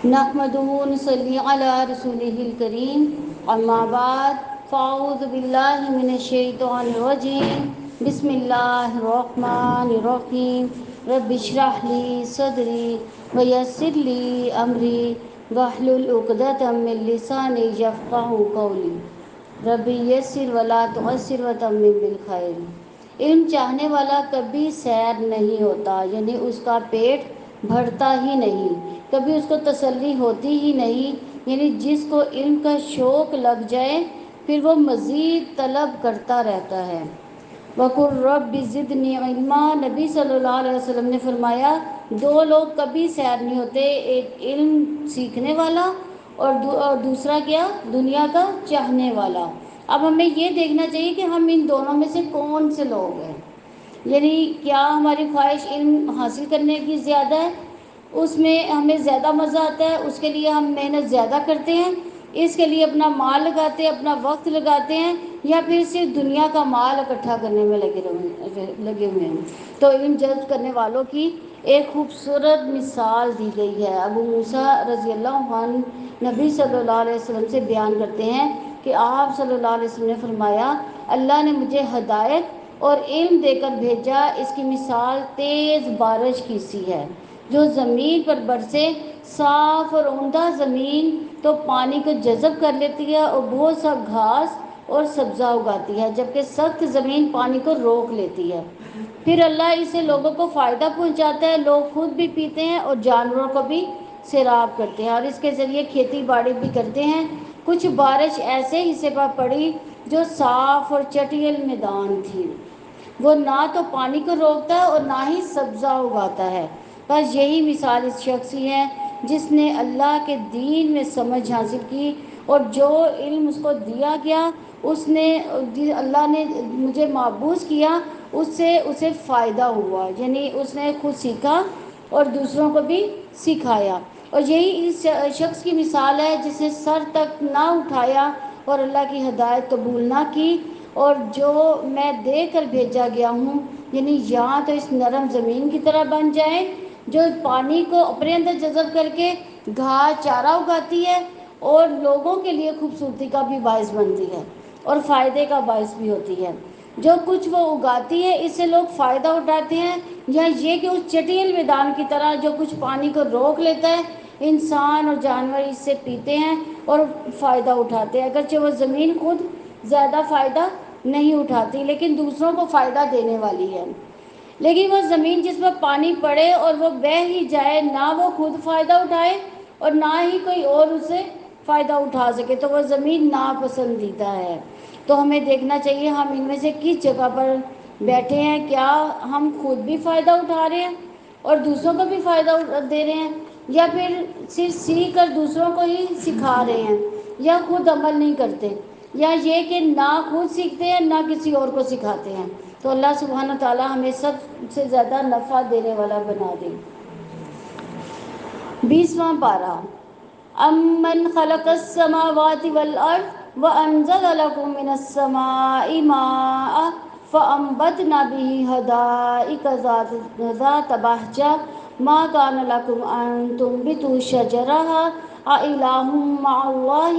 نحمدہ ونصلی علی رسولہ الکریم اما بعد فاعوذ باللہ من الشیطان الرجیم بسم اللہ الرحمن الرحیم رب اشرح لی صدری ویسر لی امری واحلل عقدۃ من لسانی یفقہوا قولی رب یسر ولا تعسر وتمم بالخیر۔ علم چاہنے والا کبھی سیر نہیں ہوتا، یعنی اس کا پیٹ بھرتا ہی نہیں، کبھی اس کو تسلی ہوتی ہی نہیں، یعنی جس کو علم کا شوق لگ جائے پھر وہ مزید طلب کرتا رہتا ہے۔ وَقُلْ رَبِّ زِدْنِی عِلْمًا، نبی صلی اللہ علیہ وسلم نے فرمایا دو لوگ کبھی سیر نہیں ہوتے، ایک علم سیکھنے والا اور دوسرا کیا؟ دنیا کا چاہنے والا۔ اب ہمیں یہ دیکھنا چاہیے کہ ہم ان دونوں میں سے کون سے لوگ ہیں، یعنی کیا ہماری خواہش علم حاصل کرنے کی زیادہ ہے، اس میں ہمیں زیادہ مزہ آتا ہے، اس کے لیے ہم محنت زیادہ کرتے ہیں، اس کے لیے اپنا مال لگاتے ہیں، اپنا وقت لگاتے ہیں، یا پھر صرف دنیا کا مال اکٹھا کرنے میں لگے ہوئے ہیں۔ تو علم جذب کرنے والوں کی ایک خوبصورت مثال دی گئی ہے۔ ابو موسیٰ رضی اللہ عنہ نبی صلی اللہ علیہ وسلم سے بیان کرتے ہیں کہ آپ صلی اللہ علیہ وسلم نے فرمایا اللہ نے مجھے ہدایت اور علم دے کر بھیجا، اس کی مثال تیز بارش کی سی ہے جو زمین پر برسے۔ صاف اور عمدہ زمین تو پانی کو جذب کر لیتی ہے اور بہت سا گھاس اور سبزہ اگاتی ہے، جبکہ سخت زمین پانی کو روک لیتی ہے۔ پھر اللہ اسے لوگوں کو فائدہ پہنچاتا ہے، لوگ خود بھی پیتے ہیں اور جانوروں کو بھی سیراب کرتے ہیں، اور اس کے ذریعے کھیتی باڑی بھی کرتے ہیں۔ کچھ بارش ایسے حصے پر پڑی جو صاف اور چٹیل میدان تھی، وہ نہ تو پانی کو روکتا ہے اور نہ ہی سبزہ اگاتا ہے۔ بس یہی مثال اس شخص کی ہے جس نے اللہ کے دین میں سمجھ حاصل کی، اور جو علم اس کو دیا گیا اس نے اللہ نے مجھے محفوظ کیا، اس سے اسے فائدہ ہوا، یعنی اس نے خود سیکھا اور دوسروں کو بھی سکھایا۔ اور یہی اس شخص کی مثال ہے جس نے سر تک نہ اٹھایا اور اللہ کی ہدایت قبول نہ کی، اور جو میں دے کر بھیجا گیا ہوں، یعنی یا تو اس نرم زمین کی طرح بن جائے جو پانی کو اپنے اندر جذب کر کے گھاس چارہ اگاتی ہے اور لوگوں کے لیے خوبصورتی کا بھی باعث بنتی ہے اور فائدے کا باعث بھی ہوتی ہے۔ جو کچھ وہ اگاتی ہے اس سے لوگ فائدہ اٹھاتے ہیں، یا یہ کہ اس چٹیل میدان کی طرح جو کچھ پانی کو روک لیتا ہے، انسان اور جانور اس سے پیتے ہیں اور فائدہ اٹھاتے ہیں، اگرچہ وہ زمین خود زیادہ فائدہ نہیں اٹھاتی لیکن دوسروں کو فائدہ دینے والی ہے۔ لیکن وہ زمین جس پر پانی پڑے اور وہ بہہ ہی جائے، نہ وہ خود فائدہ اٹھائے اور نہ ہی کوئی اور اسے فائدہ اٹھا سکے، تو وہ زمین ناپسندیدہ ہے۔ تو ہمیں دیکھنا چاہیے ہم ان میں سے کس جگہ پر بیٹھے ہیں، کیا ہم خود بھی فائدہ اٹھا رہے ہیں اور دوسروں کو بھی فائدہ دے رہے ہیں، یا پھر صرف سیکھ کر دوسروں کو ہی سکھا رہے ہیں، یا خود عمل نہیں کرتے، یا یہ کہ نہ خود سیکھتے ہیں نہ کسی اور کو سکھاتے ہیں۔ تو اللہ سبحانہ تعالی ہمیں سب سے زیادہ نفع دینے والا بنا دے۔ 20واں پارہ۔ امن خلق السماوات والارض وانزل لكم من السماء ماء فانبتنا به حدائق ذات بہجہ ما كان لكم ان تنبتوا شجرها أإله مع الله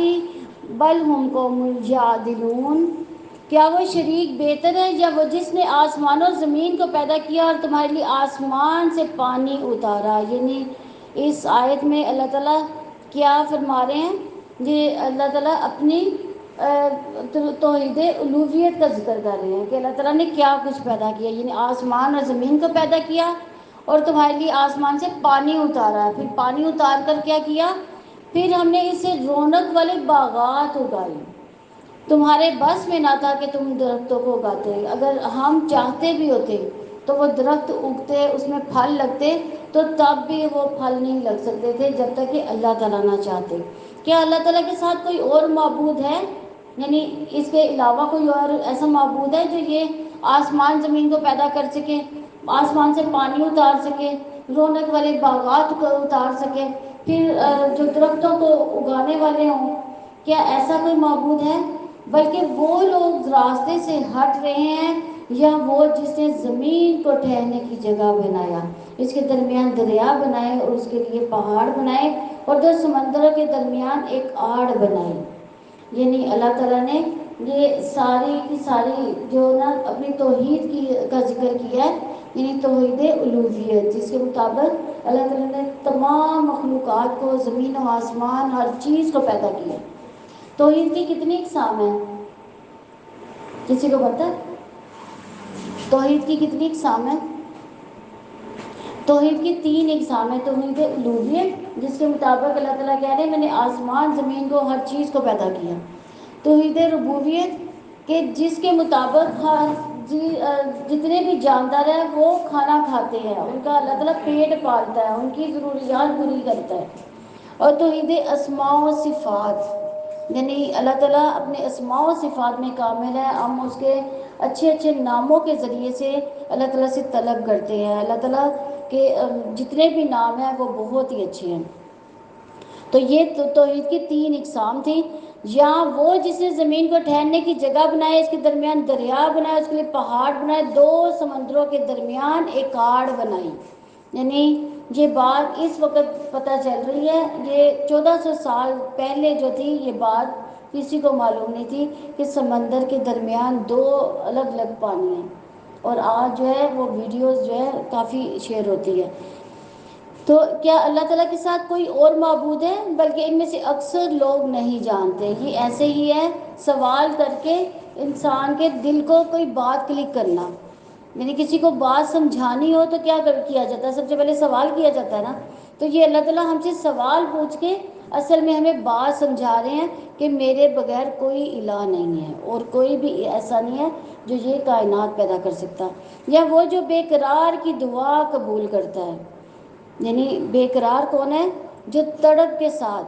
بل هم قوم يعدلون۔ کیا وہ شریک بہتر ہے یا وہ جس نے آسمان اور زمین کو پیدا کیا اور تمہارے لیے آسمان سے پانی اتارا؟ یعنی اس آیت میں اللہ تعالیٰ کیا فرما رہے ہیں؟ یہ اللہ تعالیٰ اپنی توحید الوہیت کا ذکر کر رہے ہیں کہ اللہ تعالیٰ نے کیا کچھ پیدا کیا، یعنی آسمان اور زمین کو پیدا کیا اور تمہارے لیے آسمان سے پانی اتارا ہے، پھر پانی اتار کر کیا کیا؟ پھر ہم نے اس سے رونق والے باغات اگائی۔ تمہارے بس میں نہ تھا کہ تم درختوں کو اگاتے، اگر ہم چاہتے بھی ہوتے تو وہ درخت اگتے، اس میں پھل لگتے، تو تب بھی وہ پھل نہیں لگ سکتے تھے جب تک کہ اللہ تعالیٰ نہ چاہتے۔ کیا اللہ تعالیٰ کے ساتھ کوئی اور معبود ہے؟ یعنی اس کے علاوہ کوئی اور ایسا معبود ہے جو یہ آسمان زمین کو پیدا کر سکے، آسمان سے پانی اتار سکے، رونق والے باغات کو اتار سکے، پھر جو درختوں کو اگانے والے ہوں؟ کیا ایسا کوئی معبود ہے؟ بلکہ وہ لوگ راستے سے ہٹ رہے ہیں، یا وہ جس نے زمین کو ٹھہرنے کی جگہ بنایا اس کے درمیان دریا بنائے اور اس کے لیے پہاڑ بنائے اور دو سمندروں کے درمیان ایک آڑ بنائی۔ یعنی اللہ تعالیٰ نے یہ ساری کی ساری جو نا اپنی توحید کا ذکر کیا ہے، یعنی توحید الوہیت، جس کے مطابق اللہ تعالیٰ نے تمام مخلوقات کو، زمین و آسمان، ہر چیز کو پیدا کیا۔ توحید کی کتنی اقسام ہیں؟ کسی کو پتہ ہے توحید کی کتنی اقسام ہیں؟ توحید کی 3 اقسام ہیں۔ توحید الوہیت، جس کے مطابق اللہ تعالیٰ کہہ رہے ہیں میں نے آسمان زمین کو، ہر چیز کو پیدا کیا۔ توحید ربوبیت کہ جس کے مطابق جتنے بھی جاندار ہیں وہ کھانا کھاتے ہیں، ان کا اللہ تعالیٰ پیٹ پالتا ہے، ان کی ضروریات پوری کرتا ہے۔ اور توحید اسماء و صفات، یعنی اللہ تعالیٰ اپنے اسماء و صفات میں کامل ہے، ہم اس کے اچھے اچھے ناموں کے ذریعے سے اللہ تعالیٰ سے طلب کرتے ہیں۔ اللہ تعالیٰ کے جتنے بھی نام ہیں وہ بہت ہی اچھے ہیں۔ تو یہ توحید کی 3 اقسام تھی۔ یا وہ جس نے زمین کو ٹھہرنے کی جگہ بنائے، اس کے درمیان دریا بنائے، اس کے لیے پہاڑ بنائے، 2 سمندروں کے درمیان ایک آڑ بنائی۔ یعنی یہ بات اس وقت پتہ چل رہی ہے، یہ 1400 سال پہلے جو تھی یہ بات کسی کو معلوم نہیں تھی کہ سمندر کے درمیان 2 الگ الگ پانی ہیں، اور آج جو ہے وہ ویڈیوز جو ہے کافی شیئر ہوتی ہے۔ تو کیا اللہ تعالیٰ کے ساتھ کوئی اور معبود ہے؟ بلکہ ان میں سے اکثر لوگ نہیں جانتے۔ یہ ایسے ہی ہے سوال کر کے انسان کے دل کو کوئی بات کلک کرنا، یعنی کسی کو بات سمجھانی ہو تو کیا کیا جاتا ہے؟ سب سے پہلے سوال کیا جاتا ہے نا۔ تو یہ اللہ تعالیٰ ہم سے سوال پوچھ کے اصل میں ہمیں بات سمجھا رہے ہیں کہ میرے بغیر کوئی الہ نہیں ہے، اور کوئی بھی ایسا نہیں ہے جو یہ کائنات پیدا کر سکتا۔ یا وہ جو بے قرار کی دعا قبول کرتا ہے، یعنی بے قرار کون ہے؟ جو تڑپ کے ساتھ،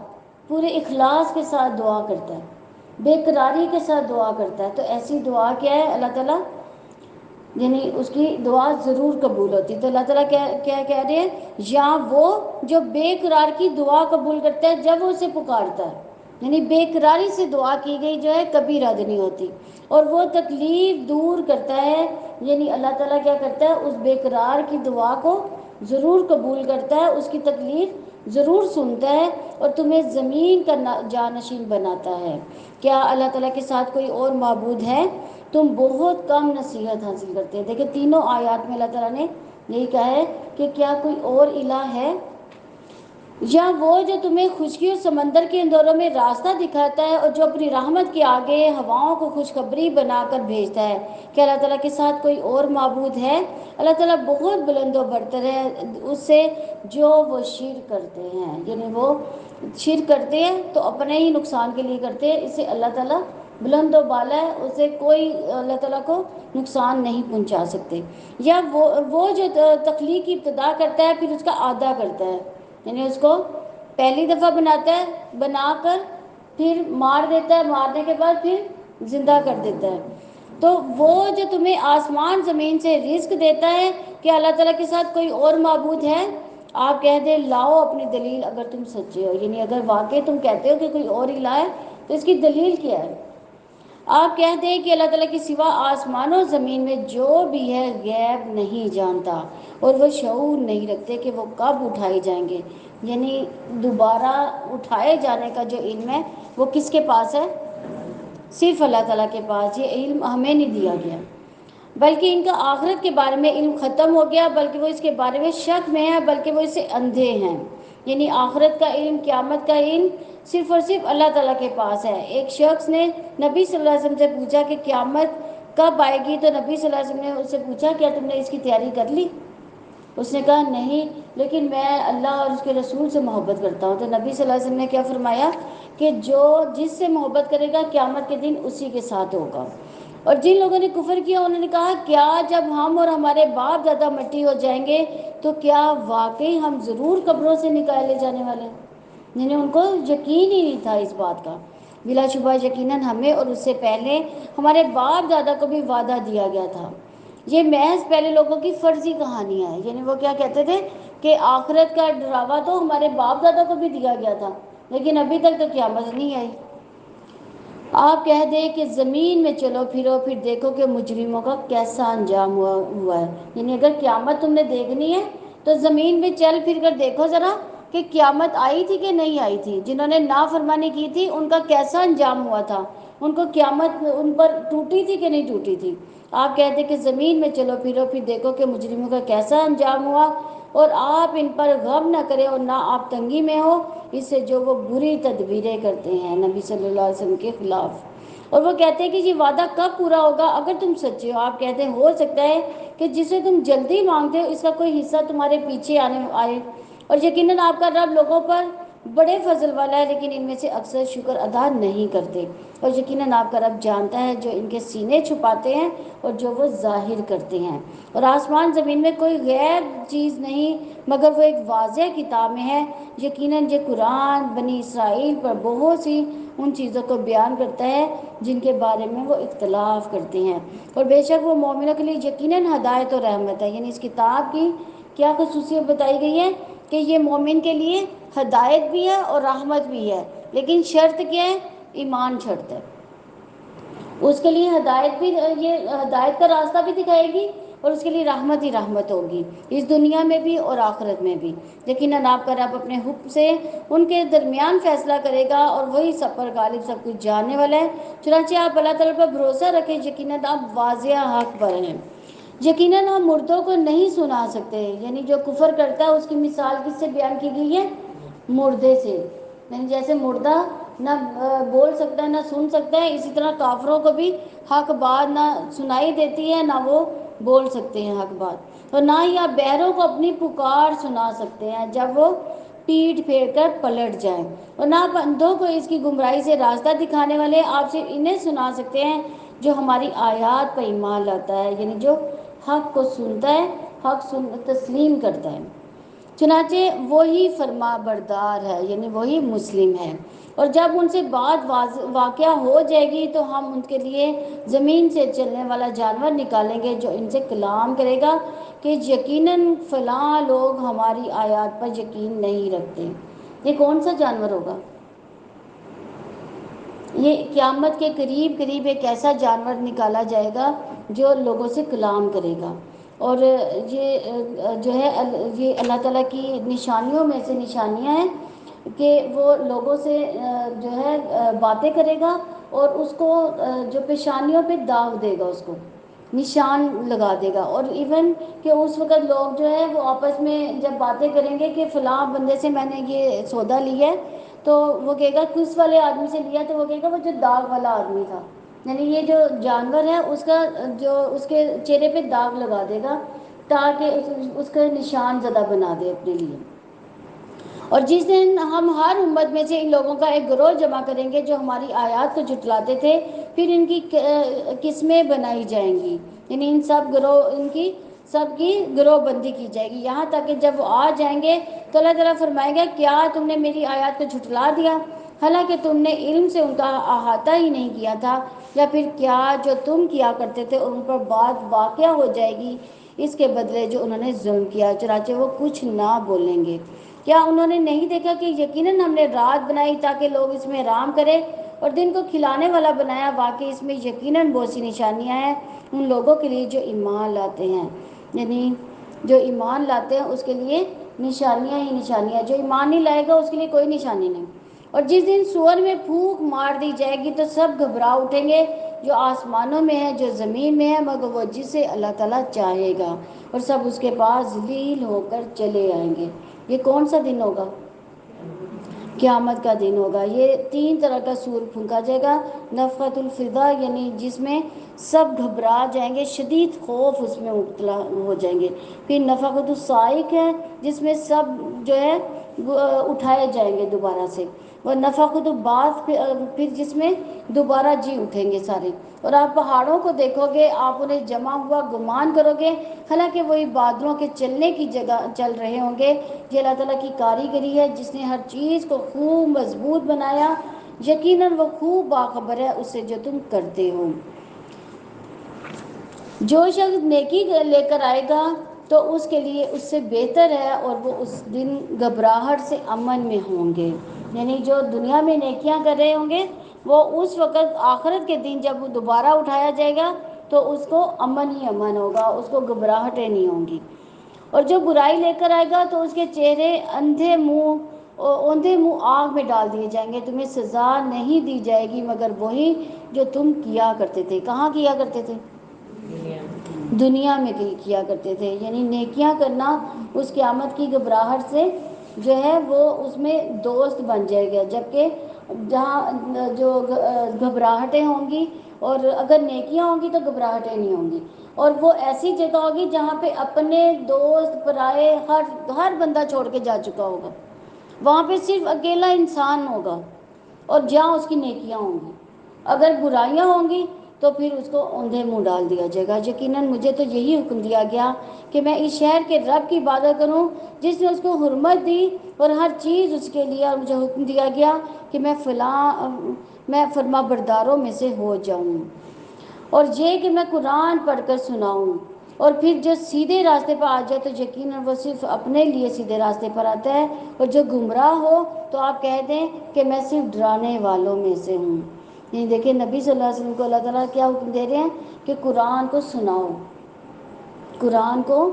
پورے اخلاص کے ساتھ دعا کرتا ہے، بے قراری کے ساتھ دعا کرتا ہے، تو ایسی دعا کیا ہے؟ اللہ تعالیٰ یعنی اس کی دعا ضرور قبول ہوتی۔ تو اللہ تعالیٰ کیا کہہ رہے ہیں؟ یا وہ جو بے قرار کی دعا قبول کرتا ہے جب وہ اسے پکارتا ہے، یعنی بے قراری سے دعا کی گئی جو ہے کبھی رد نہیں ہوتی۔ اور وہ تکلیف دور کرتا ہے، یعنی اللہ تعالیٰ کیا کرتا ہے؟ اس بے قرار کی دعا کو ضرور قبول کرتا ہے، اس کی تکلیف ضرور سنتا ہے، اور تمہیں زمین کا جانشین بناتا ہے۔ کیا اللہ تعالیٰ کے ساتھ کوئی اور معبود ہے؟ تم بہت کم نصیحت حاصل کرتے ہیں۔ دیکھیں تینوں آیات میں اللہ تعالیٰ نے یہی کہا ہے کہ کیا کوئی اور الہ ہے؟ یا وہ جو تمہیں خشکی اور سمندر کے اندروں میں راستہ دکھاتا ہے، اور جو اپنی رحمت کے آگے ہواؤں کو خوشخبری بنا کر بھیجتا ہے۔ کیا اللہ تعالیٰ کے ساتھ کوئی اور معبود ہے؟ اللہ تعالیٰ بہت بلند و برتر ہے اس سے جو وہ شرک کرتے ہیں، یعنی وہ شرک کرتے ہیں تو اپنے ہی نقصان کے لیے کرتے ہیں، اسے اللہ تعالیٰ بلند و بالا ہے، اسے کوئی اللہ تعالیٰ کو نقصان نہیں پہنچا سکتے۔ یا وہ جو تخلیق کی ابتدا کرتا ہے پھر اس کا اعادہ کرتا ہے، یعنی اس کو پہلی دفعہ بناتا ہے، بنا کر پھر مار دیتا ہے، مارنے کے بعد پھر زندہ کر دیتا ہے۔ تو وہ جو تمہیں آسمان زمین سے رزق دیتا ہے، کہ اللہ تعالیٰ کے ساتھ کوئی اور معبود ہے؟ آپ کہہ دیں لاؤ اپنی دلیل اگر تم سچے ہو، یعنی اگر واقعی تم کہتے ہو کہ کوئی اور الہ ہے تو اس کی دلیل کیا ہے؟ آپ کہتے ہیں کہ اللہ تعالیٰ کے سوا آسمان و زمین میں جو بھی ہے غیب نہیں جانتا، اور وہ شعور نہیں رکھتے کہ وہ کب اٹھائے جائیں گے۔ یعنی دوبارہ اٹھائے جانے کا جو علم ہے وہ کس کے پاس ہے؟ صرف اللہ تعالیٰ کے پاس۔ یہ علم ہمیں نہیں دیا گیا، بلکہ ان کا آخرت کے بارے میں علم ختم ہو گیا، بلکہ وہ اس کے بارے میں شک میں ہیں، بلکہ وہ اس سے اندھے ہیں۔ یعنی آخرت کا علم، قیامت کا علم صرف اور صرف اللہ تعالیٰ کے پاس ہے۔ ایک شخص نے نبی صلی اللہ علیہ وسلم سے پوچھا کہ قیامت کب آئے گی، تو نبی صلی اللہ علیہ وسلم نے اس سے پوچھا کیا تم نے اس کی تیاری کر لی؟ اس نے کہا نہیں، لیکن میں اللہ اور اس کے رسول سے محبت کرتا ہوں۔ تو نبی صلی اللہ علیہ وسلم نے کیا فرمایا کہ جس سے محبت کرے گا قیامت کے دن اسی کے ساتھ ہوگا۔ اور جن لوگوں نے کفر کیا انہوں نے کہا کیا جب ہم اور ہمارے باپ دادا مٹی ہو جائیں گے تو کیا واقعی ہم ضرور قبروں سے نکالے جانے والے ہیں؟ یعنی ان کو یقین ہی نہیں تھا اس بات کا۔ بلا شبہ یقیناً ہمیں اور اس سے پہلے ہمارے باپ دادا کو بھی وعدہ دیا گیا تھا۔ یہ محض پہلے لوگوں کی فرضی کہانیاں ہیں، یعنی وہ کیا کہتے تھے کہ آخرت کا ڈراوا تو ہمارے باپ دادا کو بھی دیا گیا تھا، لیکن ابھی تک تو قیامت نہیں آئی۔ آپ کہہ دیں کہ زمین میں چلو پھرو پھر دیکھو کہ مجرموں کا کیسا انجام ہوا ہے۔ یعنی اگر قیامت تم نے دیکھنی ہے تو زمین میں چل پھر کر دیکھو ذرا کہ قیامت آئی تھی کہ نہیں آئی تھی، جنہوں نے نافرمانی کی تھی ان کا کیسا انجام ہوا تھا، ان کو قیامت ان پر ٹوٹی تھی کہ نہیں ٹوٹی تھی۔ آپ کہتے کہ زمین میں چلو پھرو پھر دیکھو کہ مجرموں کا کیسا انجام ہوا، اور آپ ان پر غم نہ کریں اور نہ آپ تنگی میں ہو اس سے جو وہ بری تدبیریں کرتے ہیں نبی صلی اللہ علیہ وسلم کے خلاف۔ اور وہ کہتے ہیں کہ یہ وعدہ کب پورا ہوگا اگر تم سچے ہو؟ آپ کہتے ہیں ہو سکتا ہے کہ جسے تم جلدی مانگتے ہو اس کا کوئی حصہ تمہارے پیچھے آئے، اور یقیناً آپ کا رب لوگوں پر بڑے فضل والا ہے، لیکن ان میں سے اکثر شکر ادا نہیں کرتے، اور یقیناً آپ کا رب جانتا ہے جو ان کے سینے چھپاتے ہیں اور جو وہ ظاہر کرتے ہیں۔ اور آسمان زمین میں کوئی غیب چیز نہیں مگر وہ ایک واضح کتاب میں ہے۔ یقیناً یہ قرآن بنی اسرائیل پر بہت سی ان چیزوں کو بیان کرتا ہے جن کے بارے میں وہ اختلاف کرتے ہیں، اور بے شک وہ مومنوں کے لیے یقیناً ہدایت و رحمت ہے۔ یعنی اس کتاب کی کیا خصوصیت بتائی گئی ہے کہ یہ مومن کے لیے ہدایت بھی ہے اور رحمت بھی ہے، لیکن شرط کیا ہے؟ ایمان شرط ہے۔ اس کے لیے ہدایت بھی، یہ ہدایت کا راستہ بھی دکھائے گی، اور اس کے لیے رحمت ہی رحمت ہوگی اس دنیا میں بھی اور آخرت میں بھی۔ یقیناً آپ کا رب اپنے حکم سے ان کے درمیان فیصلہ کرے گا اور وہی سب پر غالب سب کچھ جاننے والا ہے۔ چنانچہ آپ اللہ تعالیٰ پر بھروسہ رکھیں، یقیناً آپ واضح حق پر ہیں۔ یقیناً ہم مردوں کو نہیں سنا سکتے، یعنی جو کفر کرتا ہے اس کی مثال کس سے بیان کی گئی ہے؟ مردے سے۔ یعنی جیسے مردہ نہ بول سکتا ہے نہ سن سکتا ہے، اسی طرح کافروں کو بھی حق بات نہ سنائی دیتی ہے نہ وہ بول سکتے ہیں حق بات، اور نہ ہی آپ بہروں کو اپنی پکار سنا سکتے ہیں جب وہ پیٹ پھیر کر پلٹ جائیں، اور نہ آپ اندھوں کو اس کی گمراہی سے راستہ دکھانے والے آپ صرف انہیں سنا سکتے ہیں جو ہماری آیات پر ایمان لاتا ہے، یعنی جو حق کو سنتا ہے، حق تسلیم کرتا ہے۔ چنانچہ وہی فرما بردار ہے، یعنی وہی مسلم ہے، اور جب ان سے بات واقعہ ہو جائے گی تو ہم ان کے لیے زمین سے چلنے والا جانور نکالیں گے جو ان سے کلام کرے گا کہ یقیناً فلاں لوگ ہماری آیات پر یقین نہیں رکھتے۔ یہ کون سا جانور ہوگا؟ یہ قیامت کے قریب قریب ایک ایسا جانور نکالا جائے گا جو لوگوں سے کلام کرے گا، اور یہ جو ہے یہ اللہ تعالیٰ کی نشانیوں میں سے نشانیاں ہیں کہ وہ لوگوں سے جو ہے باتیں کرے گا، اور اس کو جو پیشانیوں پہ داغ دے گا، اس کو نشان لگا دے گا، اور ایون کہ اس وقت لوگ جو ہے وہ آپس میں جب باتیں کریں گے کہ فلاں بندے سے میں نے یہ سودا لیا ہے، تو وہ کہے گا کس والے آدمی سے لیا؟ تو وہ کہے گا وہ جو داغ والا آدمی تھا۔ یعنی یہ جو جانور ہے اس کا جو اس کے چہرے پہ داغ لگا دے گا تاکہ اس کا نشان زدہ بنا دے اپنے لیے۔ اور جس دن ہم ہر امت میں سے ان لوگوں کا ایک گروہ جمع کریں گے جو ہماری آیات کو جھٹلاتے تھے، پھر ان کی قسمیں بنائی جائیں گی، یعنی ان کی سب کی گروہ بندی کی جائے گی، یہاں تک کہ جب وہ آ جائیں گے تو اللہ تعالیٰ فرمائے گا کیا تم نے میری آیات کو جھٹلا دیا حالانکہ تم نے علم سے ان کا احاطہ ہی نہیں کیا تھا، یا پھر کیا جو تم کیا کرتے تھے ان پر بات واقع ہو جائے گی اس کے بدلے جو انہوں نے ظلم کیا، چنانچہ وہ کچھ نہ بولیں گے۔ کیا انہوں نے نہیں دیکھا کہ یقیناً ہم نے رات بنائی تاکہ لوگ اس میں آرام کریں اور دن کو کھلانے والا بنایا، واقعی اس میں یقیناً بہت سی نشانیاں ہیں ان لوگوں کے لیے جو ایمان لاتے ہیں۔ یعنی جو ایمان لاتے ہیں اس کے لیے نشانیاں ہی نشانیاں، جو ایمان نہیں لائے گا اس کے لیے کوئی نشانی نہیں۔ اور جس دن سور میں پھونک مار دی جائے گی تو سب گھبرا اٹھیں گے، جو آسمانوں میں ہے جو زمین میں ہے، مگر وہ جسے اللہ تعالیٰ چاہے گا، اور سب اس کے پاس ذلیل ہو کر چلے آئیں گے۔ یہ کون سا دن ہوگا؟ قیامت کا دن ہوگا۔ یہ 3 طرح کا سور پھونکا جائے گا، نفخۃ الفزع یعنی جس میں سب گھبرا جائیں گے، شدید خوف اس میں مبتلا ہو جائیں گے، پھر نفخۃ الصاعق ہے جس میں سب جو ہے اٹھائے جائیں گے دوبارہ سے، اور نفخۃ البعث پھر جس میں دوبارہ جی اٹھیں گے سارے، اور آپ پہاڑوں کو دیکھو گے، آپ انہیں جمع ہوا گمان کرو گے حالانکہ وہی بادلوں کے چلنے کی جگہ چل رہے ہوں گے۔ یہ اللہ تعالیٰ کی کاریگری ہے جس نے ہر چیز کو خوب مضبوط بنایا، یقیناً وہ خوب باخبر ہے اس سے جو تم کرتے ہو۔ جو شخص نیکی لے کر آئے گا تو اس کے لیے اس سے بہتر ہے، اور وہ اس دن گھبراہٹ سے امن میں ہوں گے۔ یعنی جو دنیا میں نیکیاں کر رہے ہوں گے وہ اس وقت آخرت کے دن جب وہ دوبارہ اٹھایا جائے گا تو اس کو امن ہی امن ہوگا، اس کو گھبراہٹیں نہیں ہوں گی۔ اور جو برائی لے کر آئے گا تو اس کے چہرے اوندھے منہ آگ میں ڈال دیے جائیں گے. تمہیں سزا نہیں دی جائے گی مگر وہی جو تم کیا کرتے تھے. کہاں کیا کرتے تھے؟ دنیا میں کیا کرتے تھے. یعنی نیکیاں کرنا اس قیامت کی گھبراہٹ سے جو ہے وہ اس میں دوست بن جائے گا. جبکہ جہاں جو گھبراہٹیں ہوں گی اور اگر نیکیاں ہوں گی تو گھبراہٹیں نہیں ہوں گی. اور وہ ایسی جگہ ہوگی جہاں پہ اپنے دوست پرائے ہر بندہ چھوڑ کے جا چکا ہوگا. وہاں پہ صرف اکیلا انسان ہوگا اور جہاں اس کی نیکیاں ہوں گی. اگر برائیاں ہوں گی تو پھر اس کو اوندھے منہ ڈال دیا جائے گا. یقیناً مجھے تو یہی حکم دیا گیا کہ میں اس شہر کے رب کی عبادت کروں جس نے اس کو حرمت دی اور ہر چیز اس کے لیے. اور مجھے حکم دیا گیا کہ میں فرما برداروں میں سے ہو جاؤں. اور یہ کہ میں قرآن پڑھ کر سناؤں. اور پھر جو سیدھے راستے پر آ جائے تو یقیناً وہ صرف اپنے لیے سیدھے راستے پر آتا ہے. اور جو گمراہ ہو تو آپ کہہ دیں کہ میں صرف ڈرانے والوں میں سے ہوں. یہ دیکھیں نبی صلی اللہ علیہ وسلم کو اللہ تعالیٰ کیا حکم دے رہے ہیں کہ قرآن کو سناؤ. قرآن کو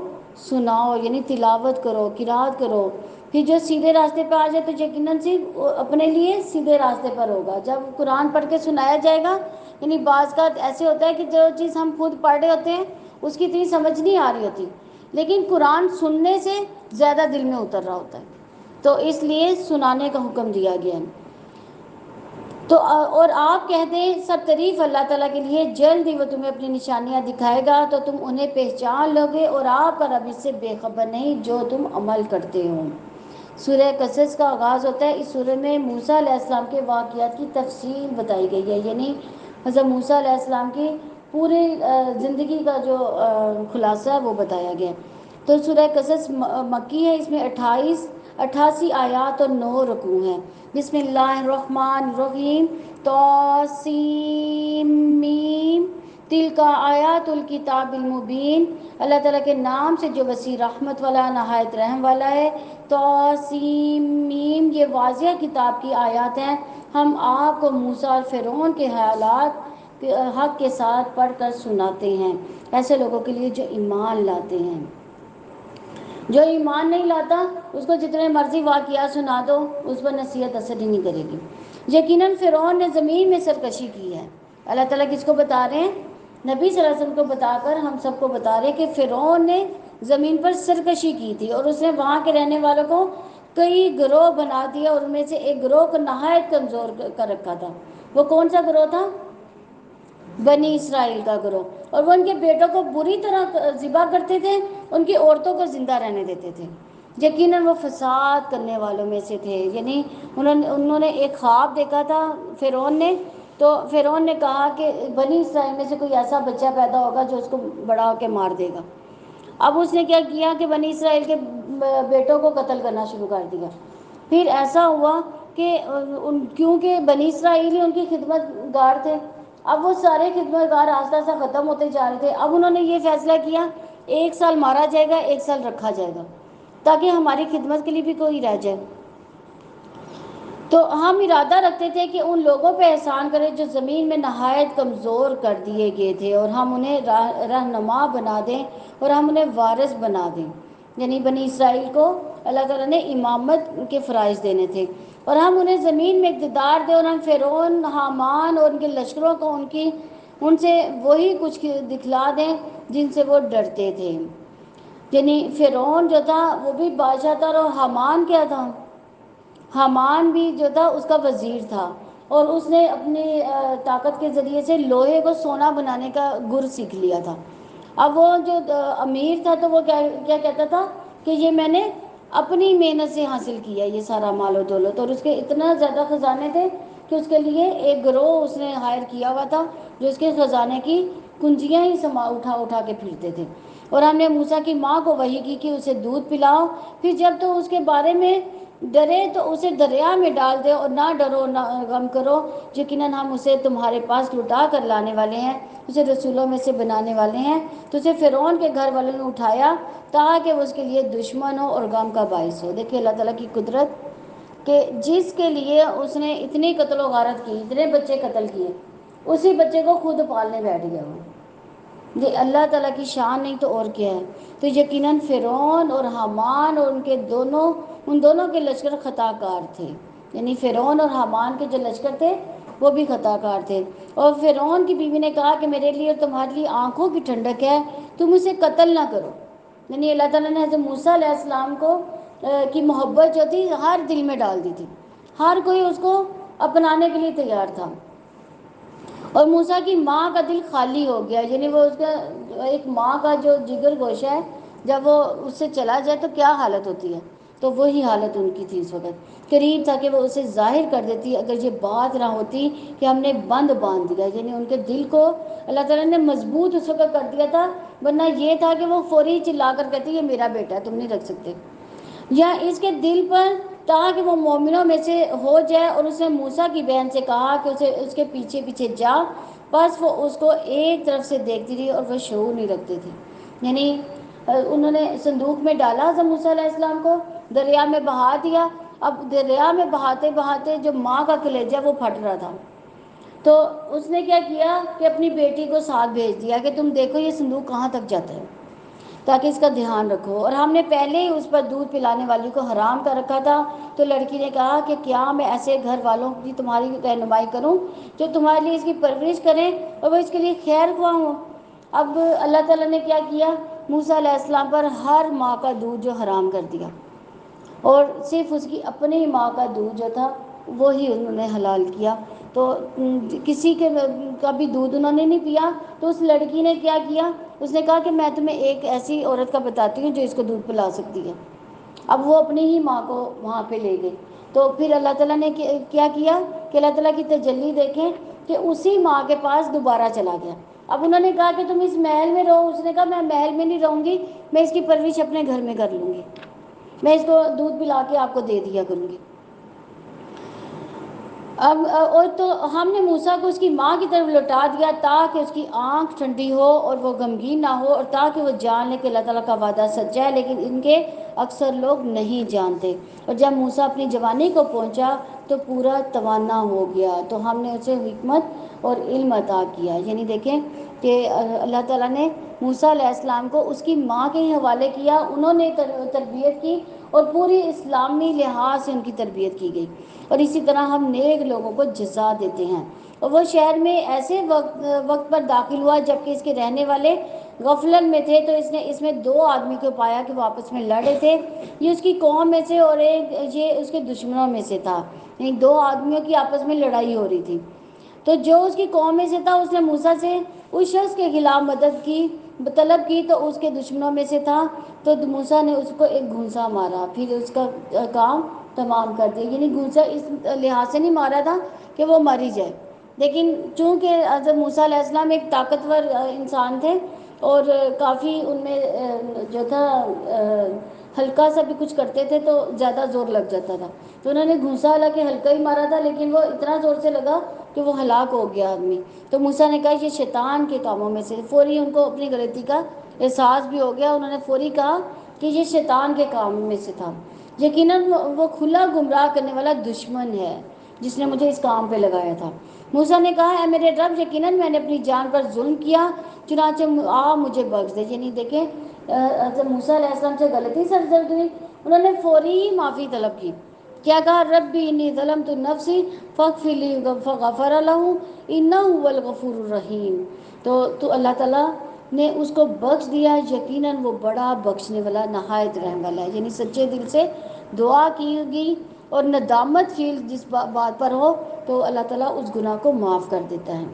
سناؤ یعنی تلاوت کرو، قرات کرو. پھر جو سیدھے راستے پہ آ جائے تو یقیناً صرف اپنے لیے سیدھے راستے پر ہوگا. جب قرآن پڑھ کے سنایا جائے گا یعنی بعض کا ایسے ہوتا ہے کہ جو چیز ہم خود پڑھ رہے ہوتے ہیں اس کی اتنی سمجھ نہیں آ رہی ہوتی، لیکن قرآن سننے سے زیادہ دل میں اتر رہا ہوتا ہے. تو اس لیے سنانے کا حکم دیا گیا ہے. تو اور آپ کہتے ہیں سب تعریف اللہ تعالیٰ کے لیے. جلد ہی وہ تمہیں اپنی نشانیاں دکھائے گا تو تم انہیں پہچان لوگے اور آپ کا رب اس سے بے خبر نہیں جو تم عمل کرتے ہو. سورہ قصص کا آغاز ہوتا ہے. اس سورہ میں موسیٰ علیہ السلام کے واقعات کی تفصیل بتائی گئی ہے. یعنی حضرت موسیٰ علیہ السلام کی پوری زندگی کا جو خلاصہ ہے وہ بتایا گیا. تو سورہ قصص مکی ہے. اس میں 88 آیات اور 9 رکوع ہیں. بسم اللہ الرحمن الرحیم. طاسیم تلک آیات الکتاب المبین. اللہ تعالیٰ کے نام سے جو وسیع رحمت والا نہایت رحم والا ہے. طاسیم یہ واضح کتاب کی آیات ہیں. ہم آپ کو موسیٰ اور فرعون کے حالات حق کے ساتھ پڑھ کر سناتے ہیں ایسے لوگوں کے لیے جو ایمان لاتے ہیں. جو ایمان نہیں لاتا اس کو جتنے مرضی واقعات سنا دو اس پر نصیحت اثر ہی نہیں کرے گی. یقیناً فرعون نے زمین میں سرکشی کی ہے. اللہ تعالیٰ کس کو بتا رہے ہیں؟ نبی صلی اللہ علیہ وسلم کو بتا کر ہم سب کو بتا رہے کہ فرعون نے زمین پر سرکشی کی تھی اور اس نے وہاں کے رہنے والوں کو کئی گروہ بنا دیا اور ان میں سے ایک گروہ کو نہایت کمزور کر رکھا تھا. وہ کون سا گروہ تھا؟ بنی اسرائیل کا گروہ. اور وہ ان کے بیٹوں کو بری طرح ذبح کرتے تھے، ان کی عورتوں کو زندہ رہنے دیتے تھے. یقیناً وہ فساد کرنے والوں میں سے تھے. یعنی انہوں نے ایک خواب دیکھا تھا فرعون نے. تو فرعون نے کہا کہ بنی اسرائیل میں سے کوئی ایسا بچہ پیدا ہوگا جو اس کو بڑا ہو کے مار دے گا. اب اس نے کیا کیا کہ بنی اسرائیل کے بیٹوں کو قتل کرنا شروع کر دیا. پھر ایسا ہوا کہ کیونکہ بنی اسرائیل ہی ان کی خدمت گار تھے. اب وہ سارے خدمت گار آہستہ آہستہ ختم ہوتے جا رہے تھے. اب انہوں نے یہ فیصلہ کیا 1 سال مارا جائے گا 1 سال رکھا جائے گا تاکہ ہماری خدمت کے لیے بھی کوئی رہ جائے. تو ہم ارادہ رکھتے تھے کہ ان لوگوں پہ احسان کریں جو زمین میں نہایت کمزور کر دیے گئے تھے اور ہم انہیں رہنما بنا دیں اور ہم انہیں وارث بنا دیں. یعنی بنی اسرائیل کو اللہ تعالیٰ نے امامت کے فرائض دینے تھے اور ہم انہیں زمین میں اقتدار دیں اور ہم فرعون حامان اور ان کے لشکروں کو ان سے وہی کچھ دکھلا دیں جن سے وہ ڈرتے تھے. یعنی فرعون جو تھا وہ بھی بادشاہ تھا اور حامان کیا تھا؟ حامان بھی جو تھا اس کا وزیر تھا اور اس نے اپنی طاقت کے ذریعے سے لوہے کو سونا بنانے کا گر سیکھ لیا تھا. اب وہ جو امیر تھا تو وہ کیا کہتا تھا کہ یہ میں نے اپنی محنت سے حاصل کیا یہ سارا مال و دولت. اور اس کے اتنا زیادہ خزانے تھے کہ اس کے لیے ایک گروہ اس نے ہائر کیا ہوا تھا جو اس کے خزانے کی کنجیاں ہی اٹھا کے پھرتے تھے. اور ہم نے موسیٰ کی ماں کو وحی کی کہ اسے دودھ پلاؤ، پھر جب تو اس کے بارے میں ڈرے تو اسے دریا میں ڈال دے اور نہ ڈرو نہ غم کرو، یقیناً ہم اسے تمہارے پاس لٹا کر لانے والے ہیں، اسے رسولوں میں سے بنانے والے ہیں. تو اسے فرعون کے گھر والوں نے اٹھایا تاکہ وہ اس کے لیے دشمن ہو اور غم کا باعث ہو. دیکھیے اللہ تعالیٰ کی قدرت کہ جس کے لیے اس نے اتنی قتل و غارت کی، اتنے بچے قتل کیے، اسی بچے کو خود پالنے بیٹھ گیا وہ. یہ اللہ تعالیٰ کی شان نہیں تو اور کیا ہے. تو یقیناً فرعون اور حامان اور ان دونوں کے لشکر خطا کار تھے. یعنی فرعون اور حامان کے جو لشکر تھے وہ بھی خطا کار تھے. اور فرعون کی بیوی نے کہا کہ میرے لیے اور تمہارے لیے آنکھوں کی ٹھنڈک ہے, تم اسے قتل نہ کرو. یعنی اللہ تعالیٰ نے حضرت موسیٰ علیہ السلام کو کی محبت جو تھی ہر دل میں ڈال دی تھی, ہر کوئی اس کو اپنانے کے لیے تیار تھا. اور موسیٰ کی ماں کا دل خالی ہو گیا. یعنی وہ اس کا ایک ماں کا جو جگر گوشہ ہے جب وہ اس سے چلا جائے تو کیا حالت ہوتی ہے, تو وہی حالت ان کی تھی اس وقت. قریب تھا کہ وہ اسے ظاہر کر دیتی اگر یہ بات نہ ہوتی کہ ہم نے بند باندھ دیا. یعنی ان کے دل کو اللہ تعالیٰ نے مضبوط اس وقت کر دیا تھا, ورنہ یہ تھا کہ وہ فوری چلا کر کہتی یہ میرا بیٹا ہے, تم نہیں رکھ سکتے. یا اس کے دل پر تاکہ وہ مومنوں میں سے ہو جائے. اور اس نے موسیٰ کی بہن سے کہا کہ اسے اس کے پیچھے پیچھے جا. بس وہ اس کو ایک طرف سے دیکھتی رہی اور وہ شعور نہیں رکھتی تھی. یعنی انہوں نے صندوق میں ڈالا حضرت موسیٰ علیہ السلام کو, دریا میں بہا دیا. اب دریا میں بہاتے بہاتے جو ماں کا کلیجہ وہ پھٹ رہا تھا, تو اس نے کیا کیا کہ اپنی بیٹی کو ساتھ بھیج دیا کہ تم دیکھو یہ صندوق کہاں تک جاتا ہے, تاکہ اس کا دھیان رکھو. اور ہم نے پہلے ہی اس پر دودھ پلانے والی کو حرام کر رکھا تھا. تو لڑکی نے کہا کہ کیا میں ایسے گھر والوں کی تمہاری رہنمائی کروں جو تمہارے لیے اس کی پرورش کریں اور وہ اس کے لیے خیر خواہ ہوں. اب اللہ تعالیٰ نے کیا کیا, موسیٰ علیہ السلام پر ہر ماں کا دودھ جو حرام کر دیا, اور صرف اس کی اپنی ماں کا دودھ جو تھا وہی انہوں نے حلال کیا. تو کسی کے کا بھی دودھ انہوں نے نہیں پیا. تو اس لڑکی نے کیا کیا, اس نے کہا کہ میں تمہیں ایک ایسی عورت کا بتاتی ہوں جو اس کو دودھ پلا سکتی ہے. اب وہ اپنی ہی ماں کو وہاں پہ لے گئی. تو پھر اللہ تعالیٰ نے کیا کیا کہ اللہ تعالیٰ کی تجلی دیکھیں کہ اسی ماں کے پاس دوبارہ چلا گیا. اب انہوں نے کہا کہ تم اس محل میں رہو. اس نے کہا میں محل میں نہیں رہوں گی, میں اس کی پرورش اپنے گھر میں کر لوں گی, میں اس کو دودھ پلا کے آپ کو دے دیا کروں گی. اب اور تو ہم نے موسیٰ کو اس کی ماں کی طرف لوٹا دیا تاکہ اس کی آنکھ ٹھنڈی ہو اور وہ غمگین نہ ہو, اور تاکہ وہ جان لے کہ اللہ تعالیٰ کا وعدہ سچا ہے. لیکن ان کے اکثر لوگ نہیں جانتے. اور جب موسیٰ اپنی جوانی کو پہنچا تو پورا توانا ہو گیا, تو ہم نے اسے حکمت اور علم عطا کیا. یعنی دیکھیں کہ اللہ تعالیٰ نے موسیٰ علیہ السلام کو اس کی ماں کے ہی حوالے کیا, انہوں نے تربیت کی اور پوری اسلامی لحاظ سے ان کی تربیت کی گئی. اور اسی طرح ہم نیک لوگوں کو جزا دیتے ہیں. اور وہ شہر میں ایسے وقت پر داخل ہوا جبکہ اس کے رہنے والے غفلت میں تھے. تو اس نے اس میں دو آدمی کو پایا کہ وہ آپس میں لڑ رہے تھے. یہ اس کی قوم میں سے اور ایک یہ اس کے دشمنوں میں سے تھا. یعنی دو آدمیوں کی آپس میں لڑائی ہو رہی تھی. تو جو اس کی قوم میں سے تھا اس نے موسیٰ سے اس شخص کے خلاف مدد کی طلب کی, تو اس کے دشمنوں میں سے تھا. تو موسیٰ نے اس کو ایک گھونسا مارا, پھر اس کا کام تمام کر دیا. یعنی گھونسا اس لحاظ سے نہیں مارا تھا کہ وہ مر ہی جائے, لیکن چونکہ حضرت موسیٰ علیہ السلام ایک طاقتور انسان تھے اور کافی ان میں جو تھا ہلکا سا بھی کچھ کرتے تھے تو زیادہ زور لگ جاتا تھا. تو انہوں نے گھونسا حالانکہ ہلکا ہی مارا تھا, لیکن وہ اتنا زور سے لگا کہ وہ ہلاک ہو گیا آدمی. تو موسیٰ نے کہا یہ شیطان کے کاموں میں سے, فوری ان کو اپنی غلطی کا احساس بھی ہو گیا. انہوں نے فوری کہا کہ یہ شیطان کے کام میں سے تھا, یقیناً وہ کھلا گمراہ کرنے والا دشمن ہے جس نے مجھے اس کام پہ لگایا تھا. موسیٰ نے کہا اے میرے رب, یقیناً میں نے اپنی جان پر ظلم کیا, چنانچہ آپ مجھے بخش دے. یعنی دیکھیں حضرت موسیٰ علیہ السلام سے غلطی سرزد ہوئی, انہوں نے فوری معافی طلب کی. کیا کہا ربی انی ظلمت نفسی فاغفر لی فغفر لہ انہ هو الغفور الرحیم. تو اللہ تعالیٰ نے اس کو بخش دیا, یقیناً وہ بڑا بخشنے والا نہایت رحم والا ہے. یعنی سچے دل سے دعا کی گئی اور ندامت فیل جس بات پر ہو تو اللہ تعالیٰ اس گناہ کو معاف کر دیتا ہے.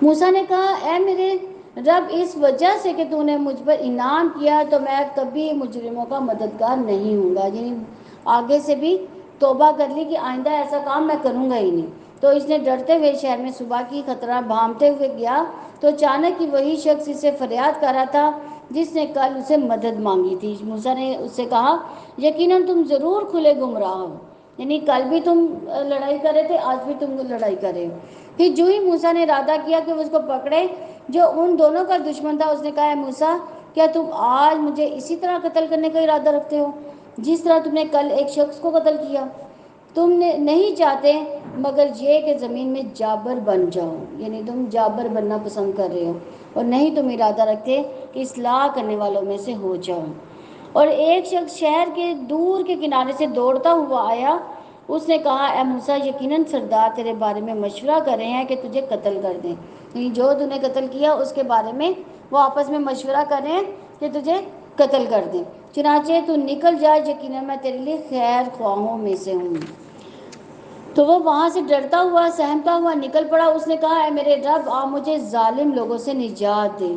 موسیٰ نے کہا اے میرے رب, اس وجہ سے کہ تو نے مجھ پر انعام کیا تو میں کبھی مجرموں کا مددگار نہیں ہوں گا. یعنی آگے سے بھی توبہ کر لی کہ آئندہ ایسا کام میں کروں گا ہی نہیں. تو اس نے ڈرتے ہوئے شہر میں صبح کی خطرہ بھانپتے ہوئے گیا تو اچانک ہی وہی شخص اسے فریاد کر رہا تھا جس نے کل اسے مدد مانگی تھی. موسیٰ نے اس سے کہا یقیناً تم ضرور کھلے گمراہ ہو. یعنی کل بھی تم لڑائی کر رہے تھے, آج بھی تم لڑائی کر رہے ہو. پھر جو ہی موسیٰ نے ارادہ کیا کہ وہ اس کو پکڑے جو ان دونوں کا دشمن تھا, اس نے کہا اے موسیٰ, کیا تم آج مجھے اسی طرح قتل کرنے کا ارادہ رکھتے ہو جس طرح تم نے کل ایک شخص کو قتل کیا؟ تم نے نہیں چاہتے مگر یہ کہ زمین میں جابر بن جاؤ. یعنی تم جابر بننا پسند کر رہے ہو. اور نہیں تم ارادہ رکھتے کہ اصلاح کرنے والوں میں سے ہو جاؤ۔ اور ایک شخص شہر کے دور کے کنارے سے دوڑتا ہوا آیا، اس نے کہا اے موسیٰ، یقیناً سردار تیرے بارے میں مشورہ کر رہے ہیں کہ تجھے قتل کر دیں، یعنی جو تو نے قتل کیا اس کے بارے میں وہ آپس میں مشورہ کر رہے ہیں کہ تجھے قتل کر دیں، چنانچہ تو نکل جا، یقیناً میں تیرے لیے خیر خواہوں میں سے ہوں۔ تو وہ وہاں سے ڈرتا ہوا سہمتا ہوا نکل پڑا۔ اس نے کہا اے میرے رب، آپ مجھے ظالم لوگوں سے نجات دیں۔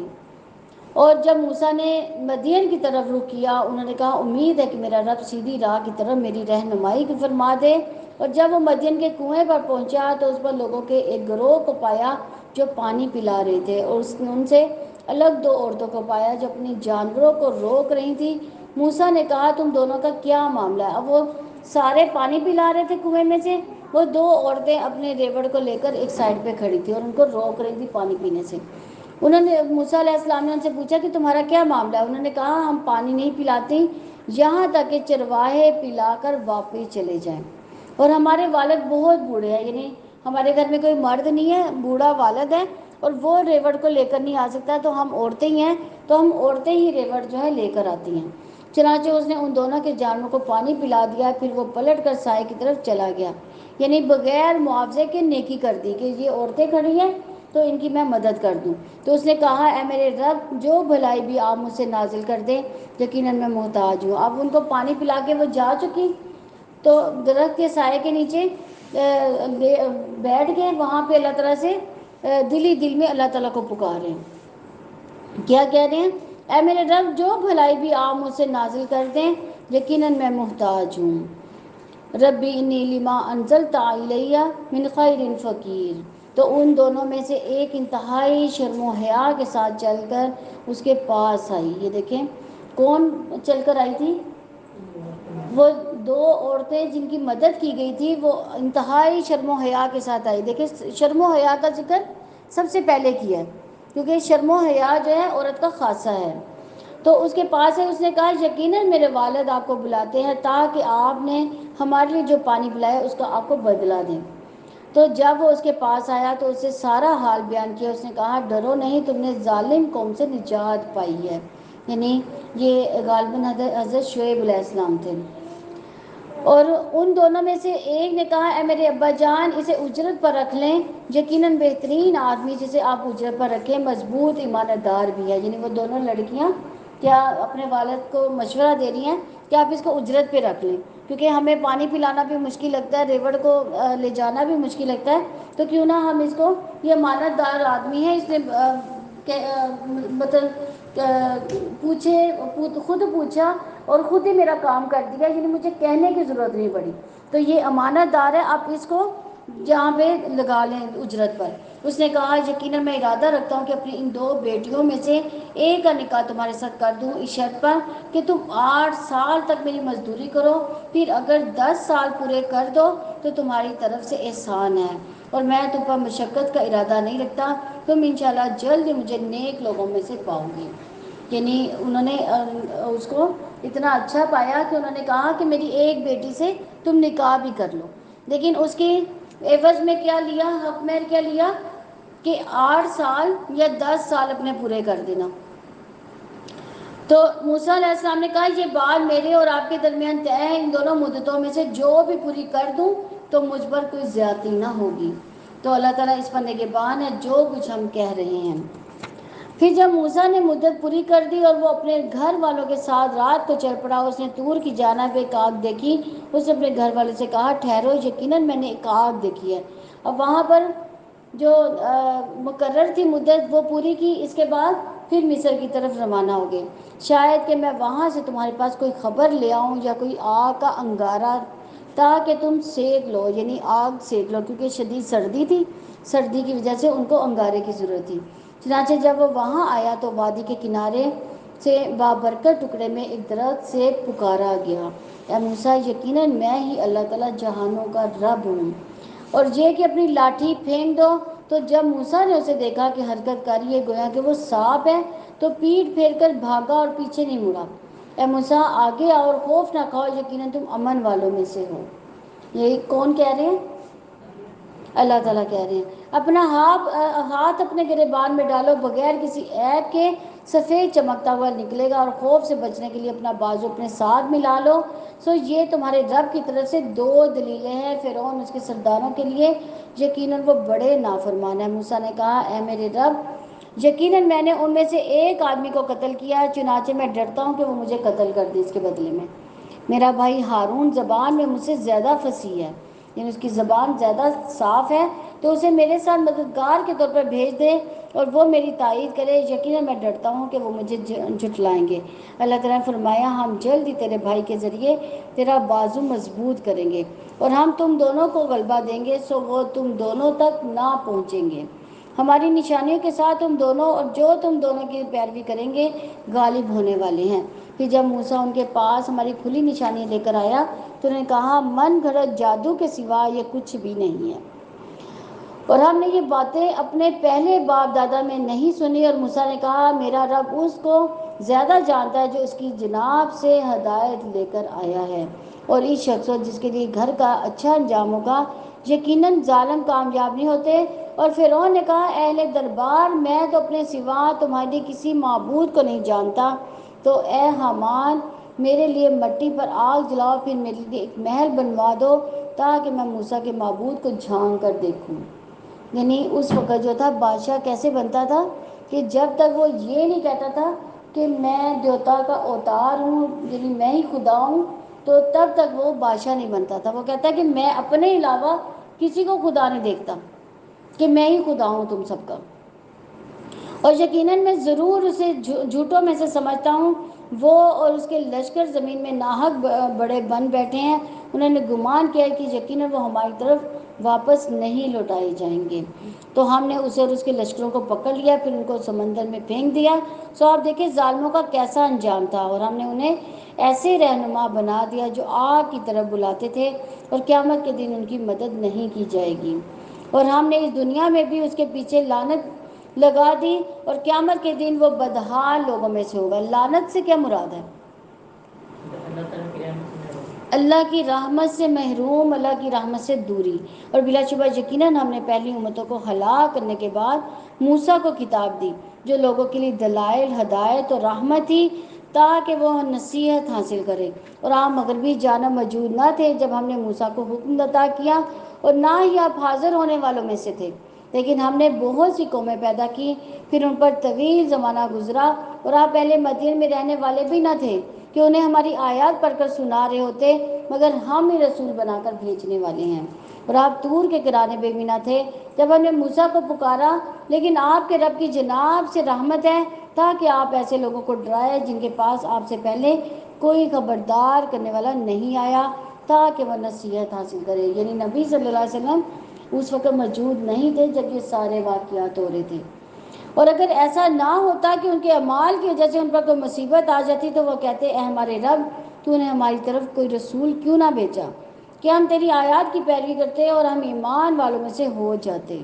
اور جب موسیٰ نے مدین کی طرف رخ کیا، انہوں نے کہا امید ہے کہ میرا رب سیدھی راہ کی طرف میری رہنمائی فرما دے۔ اور جب وہ مدین کے کنویں پر پہنچا تو اس پر لوگوں کے ایک گروہ کو پایا جو پانی پلا رہے تھے، اور اس نے ان سے الگ دو عورتوں کو پایا جو اپنی جانوروں کو روک رہی تھیں۔ موسیٰ نے کہا تم دونوں کا کیا معاملہ ہے؟ اب وہ سارے پانی پلا رہے تھے کنویں میں سے، وہ دو عورتیں اپنے ریوڑ کو لے کر ایک سائڈ پہ کھڑی تھی اور ان کو روک رہی تھی پانی پینے سے۔ انہوں نے موسیٰ علیہ السلام نے ان سے پوچھا کہ تمہارا کیا معاملہ ہے؟ انہوں نے کہا ہم پانی نہیں پلاتی یہاں تک کہ چرواہے پلا کر واپس چلے جائیں، اور ہمارے والد بہت بوڑھے ہیں، یعنی ہمارے گھر میں کوئی مرد نہیں ہے، بوڑھا والد ہے، اور وہ ریوڑ کو لے کر نہیں آ سکتا، تو ہم عورتیں ہی ہیں، تو ہم عورتیں ہی ریوڑ جو ہے لے کر آتی ہیں۔ چنانچہ اس نے ان دونوں کے جانوروں کو پانی پلا دیا، پھر وہ پلٹ کر سائے کی طرف چلا گیا، یعنی بغیر معاوضے کے نیکی کر دی کہ یہ عورتیں کھڑی ہیں تو ان کی میں مدد کر دوں۔ تو اس نے کہا اے میرے رب، جو بھلائی بھی آپ مجھ سے نازل کر دیں، یقیناً میں محتاج ہوں۔ اب ان کو پانی پلا کے وہ جا چکی، تو درخت کے سائے کے نیچے بیٹھ گئے، وہاں پہ اللہ تعالیٰ سے دل ہی دل میں اللہ تعالیٰ کو پکار رہے ہیں۔ کیا کہہ رہے ہیں؟ اے میرے رب، جو بھلائی بھی آپ مجھ سے نازل کر دیں، یقیناً میں محتاج ہوں۔ ربی انی لما انزلت الی من خیر فقیر۔ تو ان دونوں میں سے ایک انتہائی شرم و حیا کے ساتھ چل کر اس کے پاس آئی۔ یہ دیکھیں کون چل کر آئی تھی؟ وہ دو عورتیں جن کی مدد کی گئی تھی، وہ انتہائی شرم و حیا کے ساتھ آئی۔ دیکھیں شرم و حیا کا ذکر سب سے پہلے کیا ہے، کیونکہ شرم و حیا جو ہے عورت کا خاصہ ہے۔ تو اس کے پاس ہے، اس نے کہا یقیناً میرے والد آپ کو بلاتے ہیں تاکہ آپ نے ہمارے لیے جو پانی پلایا اس کا آپ کو بدلہ دیں۔ تو جب وہ اس کے پاس آیا تو اسے سارا حال بیان کیا۔ اس نے کہا ڈرو نہیں، تم نے ظالم قوم سے نجات پائی ہے، یعنی یہ غالباً حضرت شعیب علیہ السلام تھے۔ اور ان دونوں میں سے ایک نے کہا اے میرے ابا جان، اسے اجرت پر رکھ لیں، یقیناً بہترین آدمی جسے آپ اجرت پر رکھیں مضبوط ایمانت دار بھی ہے۔ یعنی وہ دونوں لڑکیاں کیا اپنے والد کو مشورہ دے رہی ہیں کہ آپ اس کو اجرت پہ رکھ لیں، کیونکہ ہمیں پانی پلانا بھی مشکل لگتا ہے، ریوڑ کو لے جانا بھی مشکل لگتا ہے، تو کیوں نہ ہم اس کو، یہ امانت دار آدمی ہے، اس نے مطلب پوچھے، خود پوچھا اور خود ہی میرا کام کر دیا، یعنی مجھے کہنے کی ضرورت نہیں پڑی، تو یہ امانت دار ہے، آپ اس کو جہاں پہ لگا لیں اجرت پر۔ اس نے کہا یقیناً میں ارادہ رکھتا ہوں کہ اپنی ان دو بیٹیوں میں سے ایک کا نکاح تمہارے ساتھ کر دوں، اس شرط پر کہ تم 8 سال تک میری مزدوری کرو، پھر اگر 10 سال پورے کر دو تو تمہاری طرف سے احسان ہے، اور میں تم پر مشقت کا ارادہ نہیں رکھتا، تم انشاءاللہ جلد مجھے نیک لوگوں میں سے پاؤ گی۔ یعنی انہوں نے اس کو اتنا اچھا پایا کہ انہوں نے کہا کہ میری ایک بیٹی سے تم نکاح بھی کر لو، لیکن اس کی عوض میں کیا لیا، حق مہر کیا لیا کہ 8 سال یا 10 سال اپنے پورے کر دینا۔ تو موسیٰ علیہ السلام نے کہا یہ بات میرے اور آپ کے درمیان طے ہے، ان دونوں مدتوں میں سے جو بھی پوری کر دوں تو مجھ پر کوئی زیادتی نہ ہوگی۔ تو اللہ تعالیٰ اس پر نگہبان ہے جو کچھ ہم کہہ رہے ہیں۔ پھر جب موسیٰ نے مدت پوری کر دی اور وہ اپنے گھر والوں کے ساتھ رات کو چل پڑا، اس نے طور کی جانب ایک آگ دیکھی، اس نے اپنے گھر والوں سے کہا ٹھہرو، یقیناً میں نے ایک آگ دیکھی ہے۔ اب وہاں پر جو مقرر تھی مدت وہ پوری کی، اس کے بعد پھر مصر کی طرف روانہ ہو گئے، شاید کہ میں وہاں سے تمہارے پاس کوئی خبر لے آؤں یا کوئی آگ کا انگارہ تاکہ تم سیک لو، یعنی آگ سیک لو، کیونکہ شدید سردی تھی، سردی کی وجہ سے ان کو انگارے کی ضرورت تھی۔ چنانچہ جب وہ وہاں آیا تو وادی کے کنارے سے بابرکت ٹکڑے میں ایک درخت سے پکارا گیا اے موسیٰ، یقیناً میں ہی اللہ تعالیٰ جہانوں کا رب ہوں، اور یہ کہ اپنی لاٹھی پھینک دو۔ تو جب موسیٰ نے اسے دیکھا کہ حرکت کر رہی ہے گویا کہ وہ سانپ ہے، تو پیٹھ پھیر کر بھاگا اور پیچھے نہیں مڑا۔ اے موسیٰ آگے آؤ اور خوف نہ کھاؤ، یقیناً تم امن والوں میں سے ہو۔ یہ کون کہہ رہے ہیں؟ اللہ تعالیٰ کہہ رہے ہیں اپنا ہاتھ اپنے گریبان میں ڈالو، بغیر کسی عیب کے سفید چمکتا ہوا نکلے گا، اور خوف سے بچنے کے لیے اپنا بازو اپنے ساتھ ملا لو۔ یہ تمہارے رب کی طرف سے 2 دلیلیں ہیں فرعون اس کے سرداروں کے لیے، یقیناً وہ بڑے نافرمان ہیں۔ موسیٰ نے کہا اے میرے رب، یقیناً میں نے ان میں سے ایک آدمی کو قتل کیا ہے، چنانچہ میں ڈرتا ہوں کہ وہ مجھے قتل کر دے۔ اس کے بدلے میں میرا بھائی ہارون زبان میں مجھ سے زیادہ فصیح ہے، یعنی اس کی زبان زیادہ صاف ہے، تو اسے میرے ساتھ مددگار کے طور پر بھیج دے اور وہ میری تائید کرے، یقیناً میں ڈرتا ہوں کہ وہ مجھے جھٹلائیں گے۔ اللہ تعالیٰ نے فرمایا ہم جلد ہی تیرے بھائی کے ذریعے تیرا بازو مضبوط کریں گے اور ہم تم دونوں کو غلبہ دیں گے، وہ تم دونوں تک نہ پہنچیں گے۔ ہماری نشانیوں کے ساتھ تم دونوں اور جو تم دونوں کی پیروی کریں گے غالب ہونے والے ہیں۔ پھر جب موسیٰ ان کے پاس ہماری کھلی نشانی لے کر آیا تو انہوں نے کہا من گھڑت جادو کے سوا یہ کچھ بھی نہیں ہے، اور ہم نے یہ باتیں اپنے پہلے باپ دادا میں نہیں سنی۔ اور موسیٰ نے کہا میرا رب اس کو زیادہ جانتا ہے جو اس کی جناب سے ہدایت لے کر آیا ہے، اور اس شخص کو جس کے لیے گھر کا اچھا انجام ہوگا، یقیناً ظالم کامیاب نہیں ہوتے۔ اور فرعون نے کہا اہل دربار، میں تو اپنے سوا تمہاری کسی معبود کو نہیں جانتا، تو اے حامان میرے لیے مٹی پر آگ جلاؤ، پھر میرے لیے ایک محل بنوا دو تاکہ میں موسیٰ کے معبود کو جھانک کر دیکھوں۔ یعنی اس وقت جو تھا بادشاہ کیسے بنتا تھا کہ جب تک وہ یہ نہیں کہتا تھا کہ میں دیوتا کا اوتار ہوں، یعنی میں ہی خدا ہوں، تو تب تک وہ بادشاہ نہیں بنتا تھا۔ وہ کہتا ہے کہ میں اپنے علاوہ کسی کو خدا نہیں دیکھتا، کہ میں ہی خدا ہوں تم سب کا، اور یقیناً میں ضرور اسے جھوٹوں میں سے سمجھتا ہوں۔ وہ اور اس کے لشکر زمین میں ناحق بڑے بن بیٹھے ہیں، انہوں نے گمان کیا کہ یقیناً وہ ہماری طرف واپس نہیں لوٹائے جائیں گے۔ تو ہم نے اسے اور اس کے لشکروں کو پکڑ لیا، پھر ان کو سمندر میں پھینک دیا۔ آپ دیکھیں ظالموں کا کیسا انجام تھا، اور ہم نے انہیں ایسے رہنما بنا دیا جو آگ کی طرف بلاتے تھے، اور قیامت کے دن ان کی مدد نہیں کی جائے گی۔ اور ہم نے اس دنیا میں بھی اس کے پیچھے لعنت لگا دی، اور قیامت کے دن وہ بدحال لوگوں میں سے ہوگا۔ لعنت سے کیا مراد ہے؟ اللہ کی رحمت سے محروم، اللہ کی رحمت سے دوری۔ اور بلا شبہ یقیناً ہم نے پہلی امتوں کو ہلاک کرنے کے بعد موسیٰ کو کتاب دی جو لوگوں کے لیے دلائل، ہدایت اور رحمت تھی تاکہ وہ نصیحت حاصل کرے۔ اور آپ مغربی جانب موجود نہ تھے جب ہم نے موسیٰ کو حکم عطا کیا، اور نہ ہی آپ حاضر ہونے والوں میں سے تھے، لیکن ہم نے بہت سی قومیں پیدا کی، پھر ان پر طویل زمانہ گزرا، اور آپ پہلے مدین میں رہنے والے بھی نہ تھے کہ انہیں ہماری آیات پڑھ کر سنا رہے ہوتے، مگر ہم ہی رسول بنا کر بھیجنے والے ہیں۔ اور آپ طور کے کنارے پہ بھی نہ تھے جب ہم نے موسیٰ کو پکارا، لیکن آپ کے رب کی جناب سے رحمت ہے تاکہ آپ ایسے لوگوں کو ڈرائے جن کے پاس آپ سے پہلے کوئی خبردار کرنے والا نہیں آیا تاکہ وہ نصیحت حاصل کرے۔ یعنی نبی صلی اللہ علیہ وسلم اس وقت موجود نہیں تھے جب یہ سارے واقعات ہو رہے تھے، اور اگر ایسا نہ ہوتا کہ ان کے اعمال کی وجہ سے ان پر کوئی مصیبت آ جاتی تو وہ کہتے اے ہمارے رب، تو نے ہماری طرف کوئی رسول کیوں نہ بھیجا کہ ہم تیری آیات کی پیروی کرتے اور ہم ایمان والوں میں سے ہو جاتے۔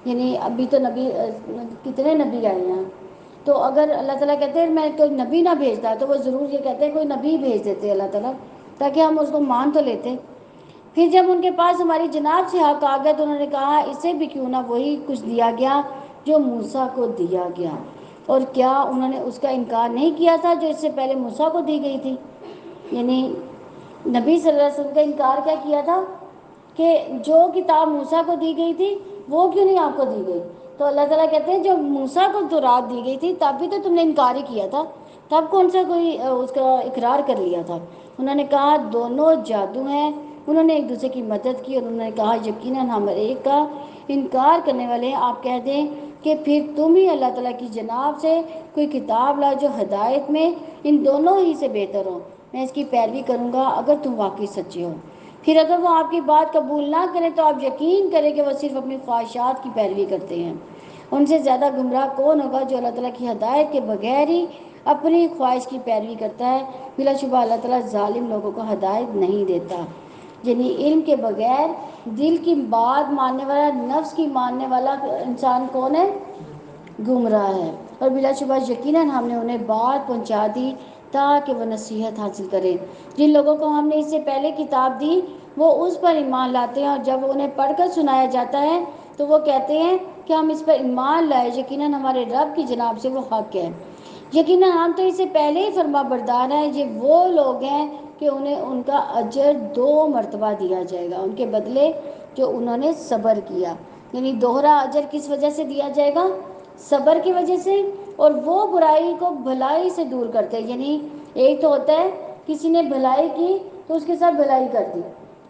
یعنی ابھی تو نبی کتنے نبی آئے ہیں، تو اگر اللہ تعالیٰ کہتے ہیں میں کوئی نبی نہ بھیجتا تو وہ ضرور یہ کہتے ہیں کوئی نبی بھیج دیتے اللہ تعالیٰ تاکہ ہم اس کو مان تو لیتے۔ پھر جب ان کے پاس ہماری جناب سے حق آ گیا تو انہوں نے کہا اسے بھی کیوں نہ وہی کچھ دیا گیا جو موسیٰ کو دیا گیا، اور کیا انہوں نے اس کا انکار نہیں کیا تھا جو اس سے پہلے موسیٰ کو دی گئی تھی؟ یعنی نبی صلی اللہ علیہ وسلم کا انکار کیا کیا تھا کہ جو کتاب موسیٰ کو دی گئی تھی وہ کیوں نہیں آپ کو دی گئی؟ تو اللہ تعالیٰ کہتے ہیں جو موسیٰ کو تورات دی گئی تھی تب بھی تو تم نے انکار ہی کیا تھا، تب کون سا کوئی اس کا اقرار کر لیا تھا؟ انہوں نے کہا دونوں جادو ہیں، انہوں نے ایک دوسرے کی مدد کی، اور انہوں نے کہا یقیناً ہم ایک کا انکار کرنے والے ہیں۔ آپ کہہ دیں کہ پھر تم ہی اللہ تعالیٰ کی جناب سے کوئی کتاب لا جو ہدایت میں ان دونوں ہی سے بہتر ہو، میں اس کی پیروی کروں گا اگر تم واقعی سچے ہو۔ پھر اگر وہ آپ کی بات قبول نہ کریں تو آپ یقین کریں کہ وہ صرف اپنی خواہشات کی پیروی کرتے ہیں۔ ان سے زیادہ گمراہ کون ہوگا جو اللہ تعالیٰ کی ہدایت کے بغیر ہی اپنی خواہش کی پیروی کرتا ہے؟ بلا شبہ اللہ تعالیٰ ظالم لوگوں کو ہدایت نہیں دیتا۔ یعنی علم کے بغیر دل کی بات ماننے والا، نفس کی ماننے والا انسان کون ہے؟ گمراہ ہے۔ اور بلا شبہ یقیناً ہم نے انہیں بات پہنچا دی تاکہ وہ نصیحت حاصل کریں۔ جن لوگوں کو ہم نے اس سے پہلے کتاب دی وہ اس پر ایمان لاتے ہیں، اور جب انہیں پڑھ کر سنایا جاتا ہے تو وہ کہتے ہیں کہ ہم اس پر ایمان لائے، یقیناً ہمارے رب کی جناب سے وہ حق ہے، یقیناً ہم تو اسے پہلے ہی فرما بردار ہیں۔ یہ وہ لوگ ہیں کہ انہیں ان کا اجر 2 مرتبہ دیا جائے گا، ان کے بدلے جو انہوں نے صبر کیا، یعنی دوہرا اجر کس وجہ سے دیا جائے گا؟ صبر کی وجہ سے۔ اور وہ برائی کو بھلائی سے دور کرتے ہیں، یعنی ایک تو ہوتا ہے کسی نے بھلائی کی تو اس کے ساتھ بھلائی کر دی،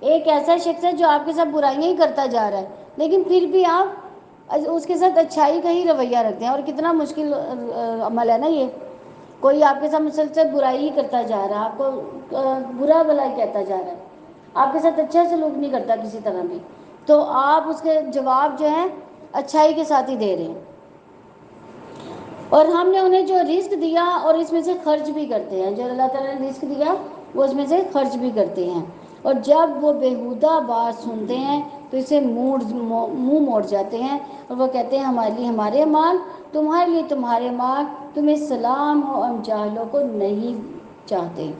ایک ایسا شخص ہے جو آپ کے ساتھ برائیاں ہی کرتا جا رہا ہے لیکن پھر بھی آپ اس کے ساتھ اچھائی کا ہی رویہ رکھتے ہیں، اور کتنا مشکل عمل ہے نا یہ۔ کوئی آپ کے ساتھ مسلسل برائی ہی کرتا جا رہا ہے، آپ کو برا بھلائی کہتا جا رہا ہے، آپ کے ساتھ اچھا سلوک نہیں کرتا کسی طرح بھی، تو آپ اس کے جواب جو ہے اچھائی کے ساتھ ہی دے رہے ہیں۔ اور ہم نے انہیں جو رزق دیا اور اس میں سے خرچ بھی کرتے ہیں، جو اللہ تعالیٰ نے رزق دیا وہ اس میں سے خرچ بھی کرتے ہیں، اور جب وہ بیہودہ بات سنتے ہیں تو اسے منہ موڑ جاتے ہیں، اور وہ کہتے ہیں ہمارے لیے ہمارے مال، تمہارے لیے تمہارے مال، تمہیں سلام ہو، ہم جاہلوں کو نہیں چاہتے۔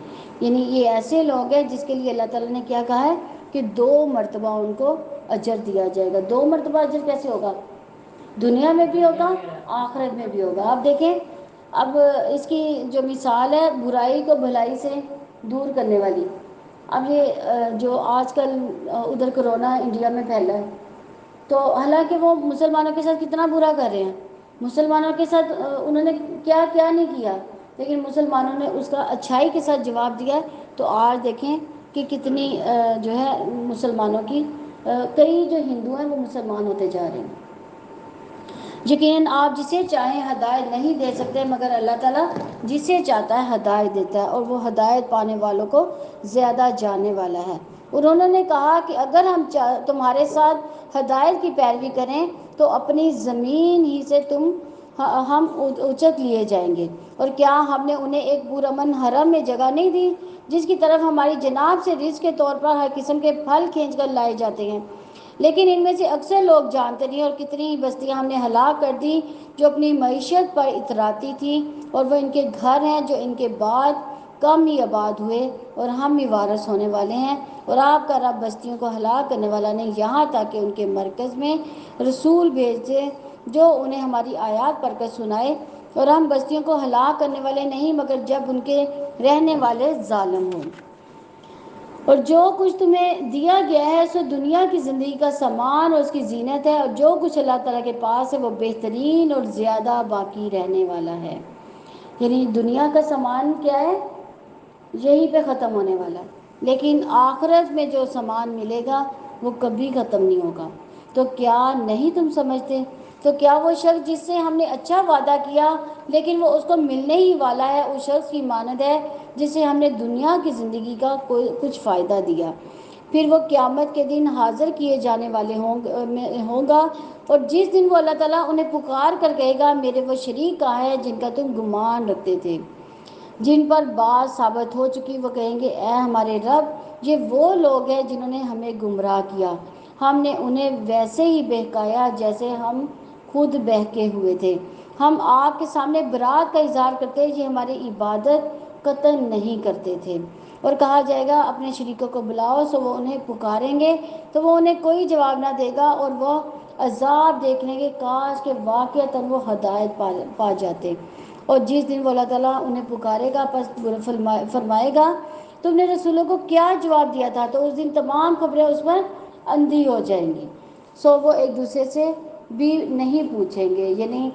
یعنی یہ ایسے لوگ ہیں جس کے لیے اللہ تعالیٰ نے کیا کہا ہے کہ 2 مرتبہ ان کو اجر دیا جائے گا۔ 2 مرتبہ اجر کیسے ہوگا؟ دنیا میں بھی ہوگا، آخرت میں بھی ہوگا۔ آپ دیکھیں اب اس کی جو مثال ہے برائی کو بھلائی سے دور کرنے والی، اب یہ جو آج کل ادھر کرونا انڈیا میں پھیلا ہے، تو حالانکہ وہ مسلمانوں کے ساتھ کتنا برا کر رہے ہیں، مسلمانوں کے ساتھ انہوں نے کیا کیا نہیں کیا، لیکن مسلمانوں نے اس کا اچھائی کے ساتھ جواب دیا، تو آج دیکھیں کہ کتنی جو ہے مسلمانوں کی کئی جو ہندو ہیں وہ مسلمان ہوتے جا رہے ہیں۔ یقیناً آپ جسے چاہیں ہدایت نہیں دے سکتے، مگر اللہ تعالیٰ جسے چاہتا ہے ہدایت دیتا ہے، اور وہ ہدایت پانے والوں کو زیادہ جاننے والا ہے۔ اور انہوں نے کہا کہ اگر ہم تمہارے ساتھ ہدایت کی پیروی کریں تو اپنی زمین ہی سے ہم اچک لیے جائیں گے، اور کیا ہم نے انہیں ایک پرامن حرم میں جگہ نہیں دی جس کی طرف ہماری جناب سے رزق کے طور پر ہر قسم کے پھل کھینچ کر لائے جاتے ہیں؟ لیکن ان میں سے اکثر لوگ جانتے نہیں، اور کتنی بستیاں ہم نے ہلاک کر دی جو اپنی معیشت پر اتراتی تھیں، اور وہ ان کے گھر ہیں جو ان کے بعد کم ہی آباد ہوئے، اور ہم ہی وارث ہونے والے ہیں۔ اور آپ کا رب بستیوں کو ہلاک کرنے والا نہیں، یہاں تک کہ ان کے مرکز میں رسول بھیج دے جو انہیں ہماری آیات پڑھ کر سنائے، اور ہم بستیوں کو ہلاک کرنے والے نہیں مگر جب ان کے رہنے والے ظالم ہوں۔ اور جو کچھ تمہیں دیا گیا ہے سو دنیا کی زندگی کا سامان اور اس کی زینت ہے، اور جو کچھ اللہ تعالیٰ کے پاس ہے وہ بہترین اور زیادہ باقی رہنے والا ہے۔ یعنی دنیا کا سامان کیا ہے؟ یہیں پہ ختم ہونے والا ہے، لیکن آخرت میں جو سامان ملے گا وہ کبھی ختم نہیں ہوگا۔ تو کیا نہیں تم سمجھتے؟ تو کیا وہ شخص جس سے ہم نے اچھا وعدہ کیا لیکن وہ اس کو ملنے ہی والا ہے، اس شخص کی مانند ہے جسے ہم نے دنیا کی زندگی کا کچھ فائدہ دیا، پھر وہ قیامت کے دن حاضر کیے جانے والے ہوگا، اور جس دن وہ اللہ تعالیٰ انہیں پکار کر کہے گا میرے وہ شریک کہاں ہیں جن کا تم گمان رکھتے تھے، جن پر بات ثابت ہو چکی، وہ کہیں گے اے ہمارے رب یہ وہ لوگ ہیں جنہوں نے ہمیں گمراہ کیا، ہم نے انہیں ویسے ہی بہکایا جیسے ہم خود بہکے ہوئے تھے، ہم آپ کے سامنے برات کا اظہار کرتے یہ ہماری عبادت قطع نہیں کرتے تھے۔ اور کہا جائے گا اپنے شریکوں کو بلاؤ، سو وہ انہیں پکاریں گے تو وہ انہیں کوئی جواب نہ دے گا، اور وہ عذاب دیکھ لیں گے کاش کہ واقعتاً وہ ہدایت پا جاتے۔ اور جس دن وہ اللہ تعالیٰ انہیں پکارے گا پس فرمائے گا تم نے رسولوں کو کیا جواب دیا تھا، تو اس دن تمام خبریں اس پر اندھی ہو جائیں گی، سو وہ ایک دوسرے سے بھی نہیں پوچھیں گے۔ یعنی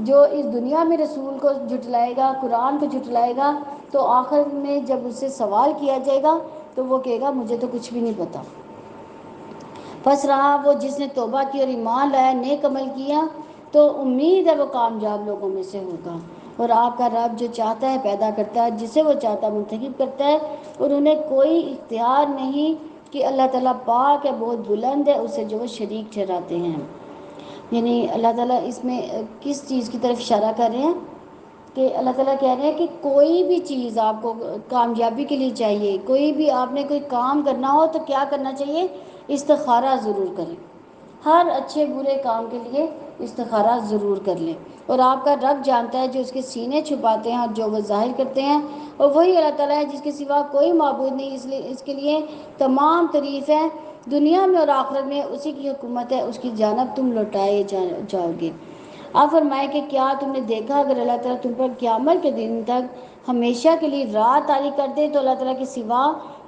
جو اس دنیا میں رسول کو جھٹلائے گا، قرآن کو جھٹلائے گا، تو آخر میں جب اس سے سوال کیا جائے گا تو وہ کہے گا مجھے تو کچھ بھی نہیں پتا۔ پس رہا وہ جس نے توبہ کی اور ایمان لایا، نیک عمل کیا، تو امید ہے وہ کامیاب لوگوں میں سے ہوگا۔ اور آپ کا رب جو چاہتا ہے پیدا کرتا ہے، جسے وہ چاہتا ہے منتخب کرتا ہے، اور انہیں کوئی اختیار نہیں کہ اللہ تعالیٰ پاک ہے، بہت بلند ہے اسے جو وہ شریک ٹھہراتے ہیں۔ یعنی اللہ تعالیٰ اس میں کس چیز کی طرف اشارہ کر رہے ہیں کہ اللہ تعالیٰ کہہ رہے ہیں کہ کوئی بھی چیز آپ کو کامیابی کے لیے چاہیے، کوئی بھی آپ نے کوئی کام کرنا ہو تو کیا کرنا چاہیے؟ استخارہ ضرور کریں، ہر اچھے برے کام کے لیے استخارہ ضرور کر لیں، اور آپ کا رب جانتا ہے جو اس کے سینے چھپاتے ہیں اور جو وہ ظاہر کرتے ہیں، اور وہی اللہ تعالیٰ ہے جس کے سوا کوئی معبود نہیں، اس لیے اس کے لیے تمام تعریف ہے دنیا میں اور آخرت میں، اسی کی حکومت ہے، اس کی جانب تم لوٹائے جاؤ گے۔ آپ فرمائے کہ کیا تم نے دیکھا اگر اللہ تعالیٰ تم پر قیامت کے دن تک ہمیشہ کے لیے رات طاری کر دے تو اللہ تعالیٰ کے سوا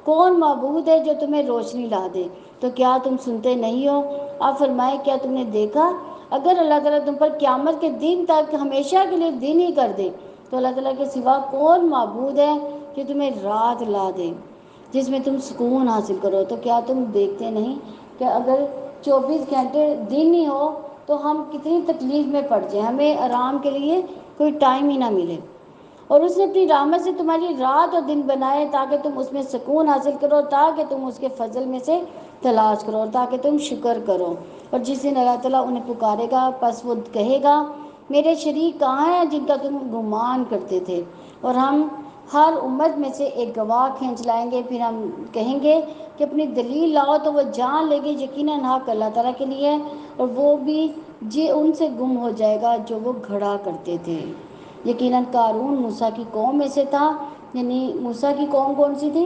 کون معبود ہے جو تمہیں روشنی لا دے، تو کیا تم سنتے نہیں ہو؟ آپ فرمائے کیا تم نے دیکھا اگر اللہ تعالیٰ تم پر قیامت کے دن تک ہمیشہ کے لیے دن ہی کر دے تو اللہ تعالیٰ کے سوا کون معبود ہے کہ تمہیں رات لا دے جس میں تم سکون حاصل کرو، تو کیا تم دیکھتے نہیں کہ اگر 24 گھنٹے دن ہی ہو تو ہم کتنی تکلیف میں پڑ جائیں، ہمیں آرام کے لیے کوئی ٹائم ہی نہ ملے، اور اس نے اپنی رحمت سے تمہاری رات اور دن بنائے تاکہ تم اس میں سکون حاصل کرو، تاکہ تم اس کے فضل میں سے تلاش کرو، اور تاکہ تم شکر کرو۔ اور جس دن اللہ تعالیٰ انہیں پکارے گا پس وہ کہے گا میرے شریک کہاں ہیں جن کا تم گمان کرتے تھے، اور ہم ہر امت میں سے ایک گواہ کھینچ لائیں گے، پھر ہم کہیں گے کہ اپنی دلیل لاؤ، تو وہ جان لے گی یقیناً حق اللہ تعالیٰ کے لیے ہے، اور وہ بھی ان سے گم ہو جائے گا جو وہ گھڑا کرتے تھے۔ یقیناً قارون موسیٰ کی قوم میں سے تھا، یعنی موسیٰ کی قوم کون سی تھی؟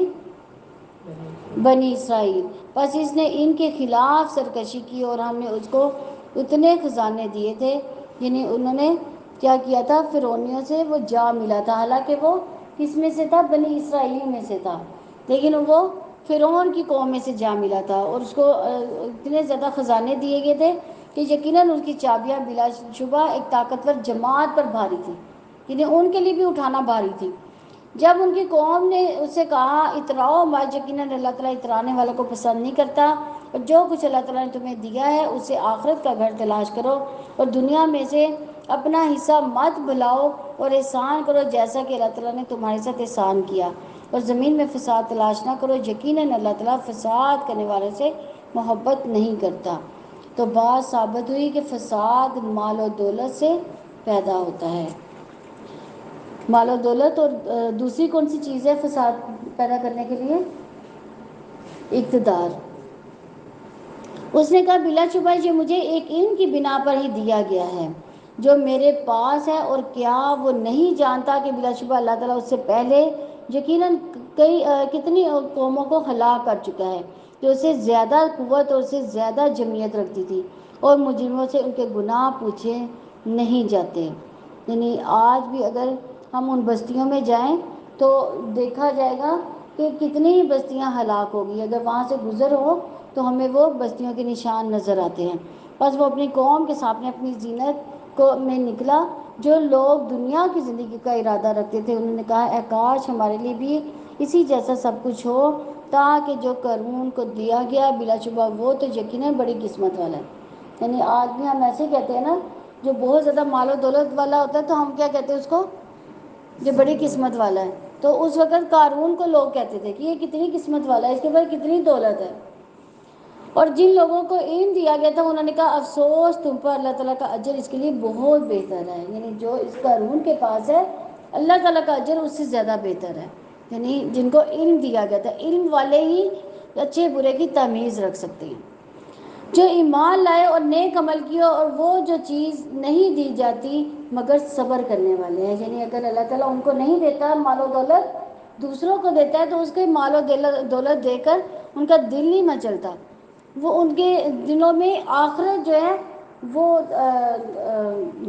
بنی اسرائیل۔ بس اس نے ان کے خلاف سرکشی کی اور ہم نے اس کو اتنے خزانے دیے تھے، یعنی انہوں نے کیا کیا تھا، فرعونیوں سے وہ جا ملا تھا، حالانکہ وہ کس میں سے تھا؟ بنی اسرائیل میں سے تھا، لیکن وہ فرعون کی قوم میں سے جا ملا تھا، اور اس کو اتنے زیادہ خزانے دیے گئے تھے کہ یقیناً ان کی چابیاں بلا شبہ ایک طاقتور جماعت پر بھاری تھی، یعنی ان کے لیے بھی اٹھانا بھاری تھی۔ جب ان کی قوم نے اس سے کہا اتراؤ مت، یقیناً اللہ تعالیٰ اترانے والوں کو پسند نہیں کرتا، اور جو کچھ اللہ تعالیٰ نے تمہیں دیا ہے اس سے آخرت کا گھر تلاش کرو، اور دنیا میں سے اپنا حصہ مت بھلاؤ، اور احسان کرو جیسا کہ اللہ تعالیٰ نے تمہارے ساتھ احسان کیا، اور زمین میں فساد تلاش نہ کرو، یقیناً اللہ تعالیٰ فساد کرنے والوں سے محبت نہیں کرتا۔ تو بات ثابت ہوئی کہ فساد مال و دولت سے پیدا ہوتا ہے، مال و دولت، اور دوسری کون سی چیز ہے فساد پیدا کرنے کے لیے؟ اقتدار۔ اس نے کہا بلا شبہ یہ مجھے ایک علم کی بنا پر ہی دیا گیا ہے جو میرے پاس ہے، اور کیا وہ نہیں جانتا کہ بلا شبہ اللہ تعالیٰ اس سے پہلے یقیناً کتنی قوموں کو ہلاک کر چکا ہے جو اس سے زیادہ قوت اور اس سے زیادہ جمعیت رکھتی تھی، اور مجرموں سے ان کے گناہ پوچھے نہیں جاتے۔ یعنی آج بھی اگر ہم ان بستیوں میں جائیں تو دیکھا جائے گا کہ کتنی ہی بستیاں ہلاک ہوگی، اگر وہاں سے گزر ہو تو ہمیں وہ بستیوں کے نشان نظر آتے ہیں۔ بس وہ اپنی قوم کے سامنے اپنی زینت میں نکلا، جو لوگ دنیا کی زندگی کا ارادہ رکھتے تھے انہوں نے کہا اے کاش ہمارے لیے بھی اسی جیسا سب کچھ ہو، تاکہ جو قارون کو دیا گیا بلا شبہ وہ تو یقیناً بڑی قسمت والا ہے۔ یعنی آج بھی ہم ایسے کہتے ہیں نا، جو بہت زیادہ مال و دولت والا ہوتا ہے تو ہم کیا کہتے ہیں اس کو؟ یہ بڑی قسمت والا ہے۔ تو اس وقت قارون کو لوگ کہتے تھے کہ یہ کتنی قسمت والا ہے، اس کے پاس کتنی دولت ہے، اور جن لوگوں کو علم دیا گیا تھا انہوں نے کہا افسوس تم پر، اللہ تعالیٰ کا اجر اس کے لیے بہت بہتر ہے، یعنی جو اس قارون کے پاس ہے اللہ تعالیٰ کا اجر اس سے زیادہ بہتر ہے۔ یعنی جن کو علم دیا گیا تھا، علم والے ہی اچھے برے کی تمیز رکھ سکتے ہیں، جو ایمان لائے اور نیک عمل کیا، اور وہ جو چیز نہیں دی جاتی مگر صبر کرنے والے ہیں۔ یعنی اگر اللہ تعالیٰ ان کو نہیں دیتا مال و دولت، دوسروں کو دیتا ہے تو اس کے مال و دولت دے کر ان کا دل نہیں مچلتا، وہ ان کے دلوں میں آخرت جو ہے وہ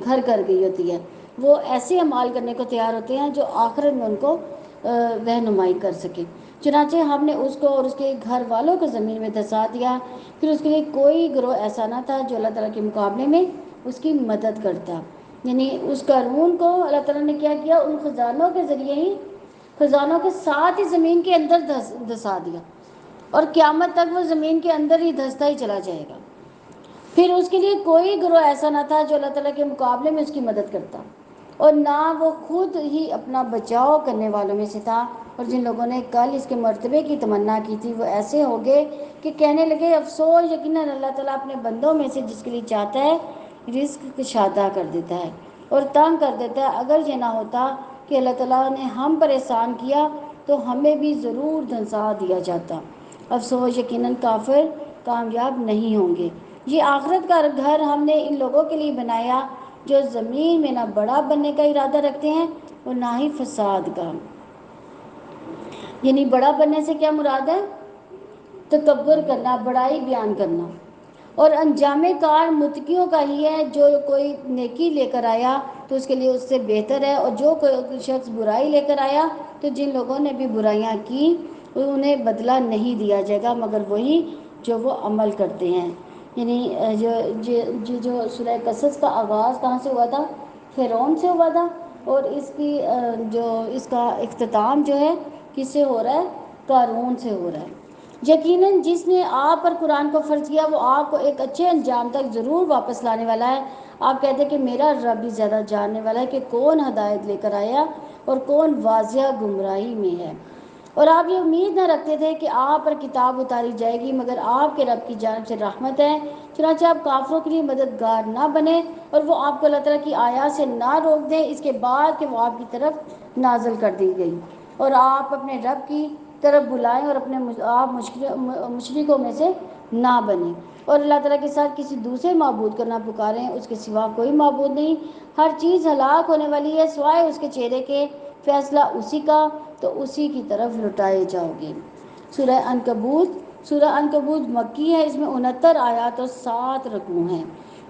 گھر کر گئی ہوتی ہے، وہ ایسے اعمال کرنے کو تیار ہوتے ہیں جو آخرت میں ان کو رہنمائی کر سکے۔ چنانچہ ہم نے اس کو اور اس کے گھر والوں کو زمین میں دھسا دیا، پھر اس کے لیے کوئی گروہ ایسا نہ تھا جو اللہ تعالیٰ کے مقابلے میں اس کی مدد کرتا۔ یعنی اس قارون کو اللہ تعالیٰ نے کیا کیا، ان خزانوں کے ذریعے ہی، خزانوں کے ساتھ ہی زمین کے اندر دھسا دیا، اور قیامت تک وہ زمین کے اندر ہی دھستا ہی چلا جائے گا۔ پھر اس کے لیے کوئی گروہ ایسا نہ تھا جو اللہ تعالیٰ کے مقابلے میں اس کی مدد کرتا، اور نہ وہ خود ہی اپنا بچاؤ کرنے والوں میں سے تھا، اور جن لوگوں نے کل اس کے مرتبے کی تمنا کی تھی وہ ایسے ہو گئے کہ کہنے لگے افسوس، یقیناً اللہ تعالیٰ اپنے بندوں میں سے جس کے لیے چاہتا ہے رزق کشادہ کر دیتا ہے اور تنگ کر دیتا ہے۔ اگر یہ نہ ہوتا کہ اللہ تعالیٰ نے ہم پر احسان کیا تو ہمیں بھی ضرور دھنسا دیا جاتا۔ افسوس، یقیناً کافر کامیاب نہیں ہوں گے۔ یہ آخرت کا گھر ہم نے ان لوگوں کے لیے بنایا جو زمین میں نہ بڑا بننے کا ارادہ رکھتے ہیں اور نہ ہی فساد کا. یعنی بڑا بننے سے کیا مراد ہے؟ تکبر کرنا، بڑائی بیان کرنا. اور انجام کار متقیوں کا ہی ہے. جو کوئی نیکی لے کر آیا تو اس کے لیے اس سے بہتر ہے، اور جو کوئی شخص برائی لے کر آیا تو جن لوگوں نے بھی برائیاں کی انہیں بدلہ نہیں دیا جائے گا مگر وہی جو وہ عمل کرتے ہیں. یعنی جو سورہ قصص کا آغاز کہاں سے ہوا تھا؟ فرعون سے ہوا تھا، اور اس کا اختتام جو ہے کس سے ہو رہا ہے؟ قارون سے ہو رہا ہے. یقیناً جس نے آپ پر قرآن کو فرض کیا وہ آپ کو ایک اچھے انجام تک ضرور واپس لانے والا ہے. آپ کہتے ہیں کہ میرا رب ہی زیادہ جاننے والا ہے کہ کون ہدایت لے کر آیا اور کون واضح گمراہی میں ہے. اور آپ یہ امید نہ رکھتے تھے کہ آپ پر کتاب اتاری جائے گی مگر آپ کے رب کی جانب سے رحمت ہے. چنانچہ آپ کافروں کے لیے مددگار نہ بنے اور وہ آپ کو اللہ تعالیٰ کی آیات سے نہ روک دیں اس کے بعد کہ وہ آپ کی طرف نازل کر دی گئی، اور آپ اپنے رب کی طرف بلائیں اور آپ مشرکوں میں سے نہ بنیں، اور اللہ تعالیٰ کے ساتھ کسی دوسرے معبود کو نہ پکاریں. اس کے سوا کوئی معبود نہیں. ہر چیز ہلاک ہونے والی ہے سوائے اس کے چہرے کے. فیصلہ اسی کا، تو اسی کی طرف لوٹائے جاؤ گے. سورہ عنکبوت مکی ہے. اس میں 69 آیات اور 7 رکوع ہیں.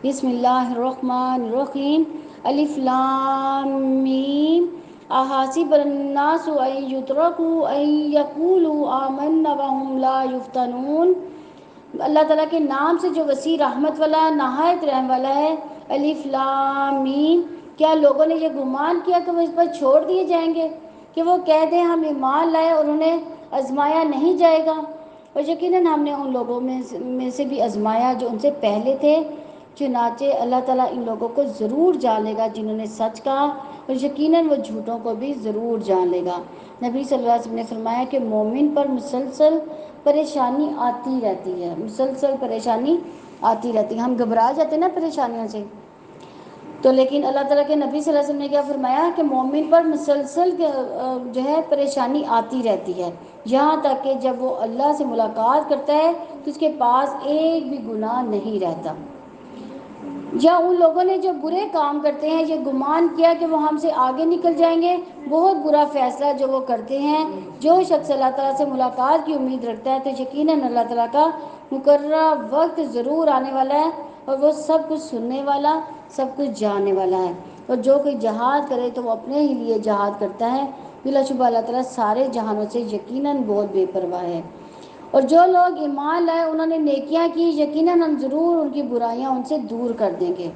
بسم اللہ الرحمن الرحیم. الف لام میم. احاسب الناس ان یترکوا ان یقولوا آمنا وهم لا یفتنون. اللہ تعالیٰ کے نام سے جو وسیع رحمت والا نہایت رحم والا ہے. الف لام میم. کیا لوگوں نے یہ گمان کیا کہ وہ اس پر چھوڑ دیے جائیں گے کہ وہ کہہ دیں ہم ایمان لائے اور انہیں آزمایا نہیں جائے گا؟ اور یقیناً ہم نے ان لوگوں میں سے بھی آزمایا جو ان سے پہلے تھے. چنانچہ اللہ تعالیٰ ان لوگوں کو ضرور جان لے گا جنہوں نے سچ کہا، اور یقیناً وہ جھوٹوں کو بھی ضرور جان لے گا. نبی صلی اللہ علیہ وسلم نے فرمایا کہ مومن پر مسلسل پریشانی آتی رہتی ہے. مسلسل پریشانی آتی رہتی ہے. ہم گھبرا جاتے ہیں نا پریشانیوں سے، تو لیکن اللہ تعالیٰ کے نبی صلی اللہ علیہ وسلم نے کیا فرمایا کہ مومن پر مسلسل جو ہے پریشانی آتی رہتی ہے، یہاں تک کہ جب وہ اللہ سے ملاقات کرتا ہے تو اس کے پاس ایک بھی گناہ نہیں رہتا. یا ان لوگوں نے جو برے کام کرتے ہیں یہ گمان کیا کہ وہ ہم سے آگے نکل جائیں گے. بہت برا فیصلہ جو وہ کرتے ہیں. جو شخص اللہ تعالیٰ سے ملاقات کی امید رکھتا ہے تو یقیناً اللہ تعالیٰ کا مقررہ وقت ضرور آنے والا ہے، اور وہ سب کچھ سننے والا، سب کچھ جاننے والا ہے. اور جو کوئی جہاد کرے تو وہ اپنے ہی لیے جہاد کرتا ہے. بلا شبہ اللہ تعالیٰ سارے جہانوں سے یقیناً بہت بے پرواہ ہے. اور جو لوگ ایمان لائے انہوں نے نیکیاں کی یقیناً ہم ضرور ان کی برائیاں ان سے دور کر دیں گے،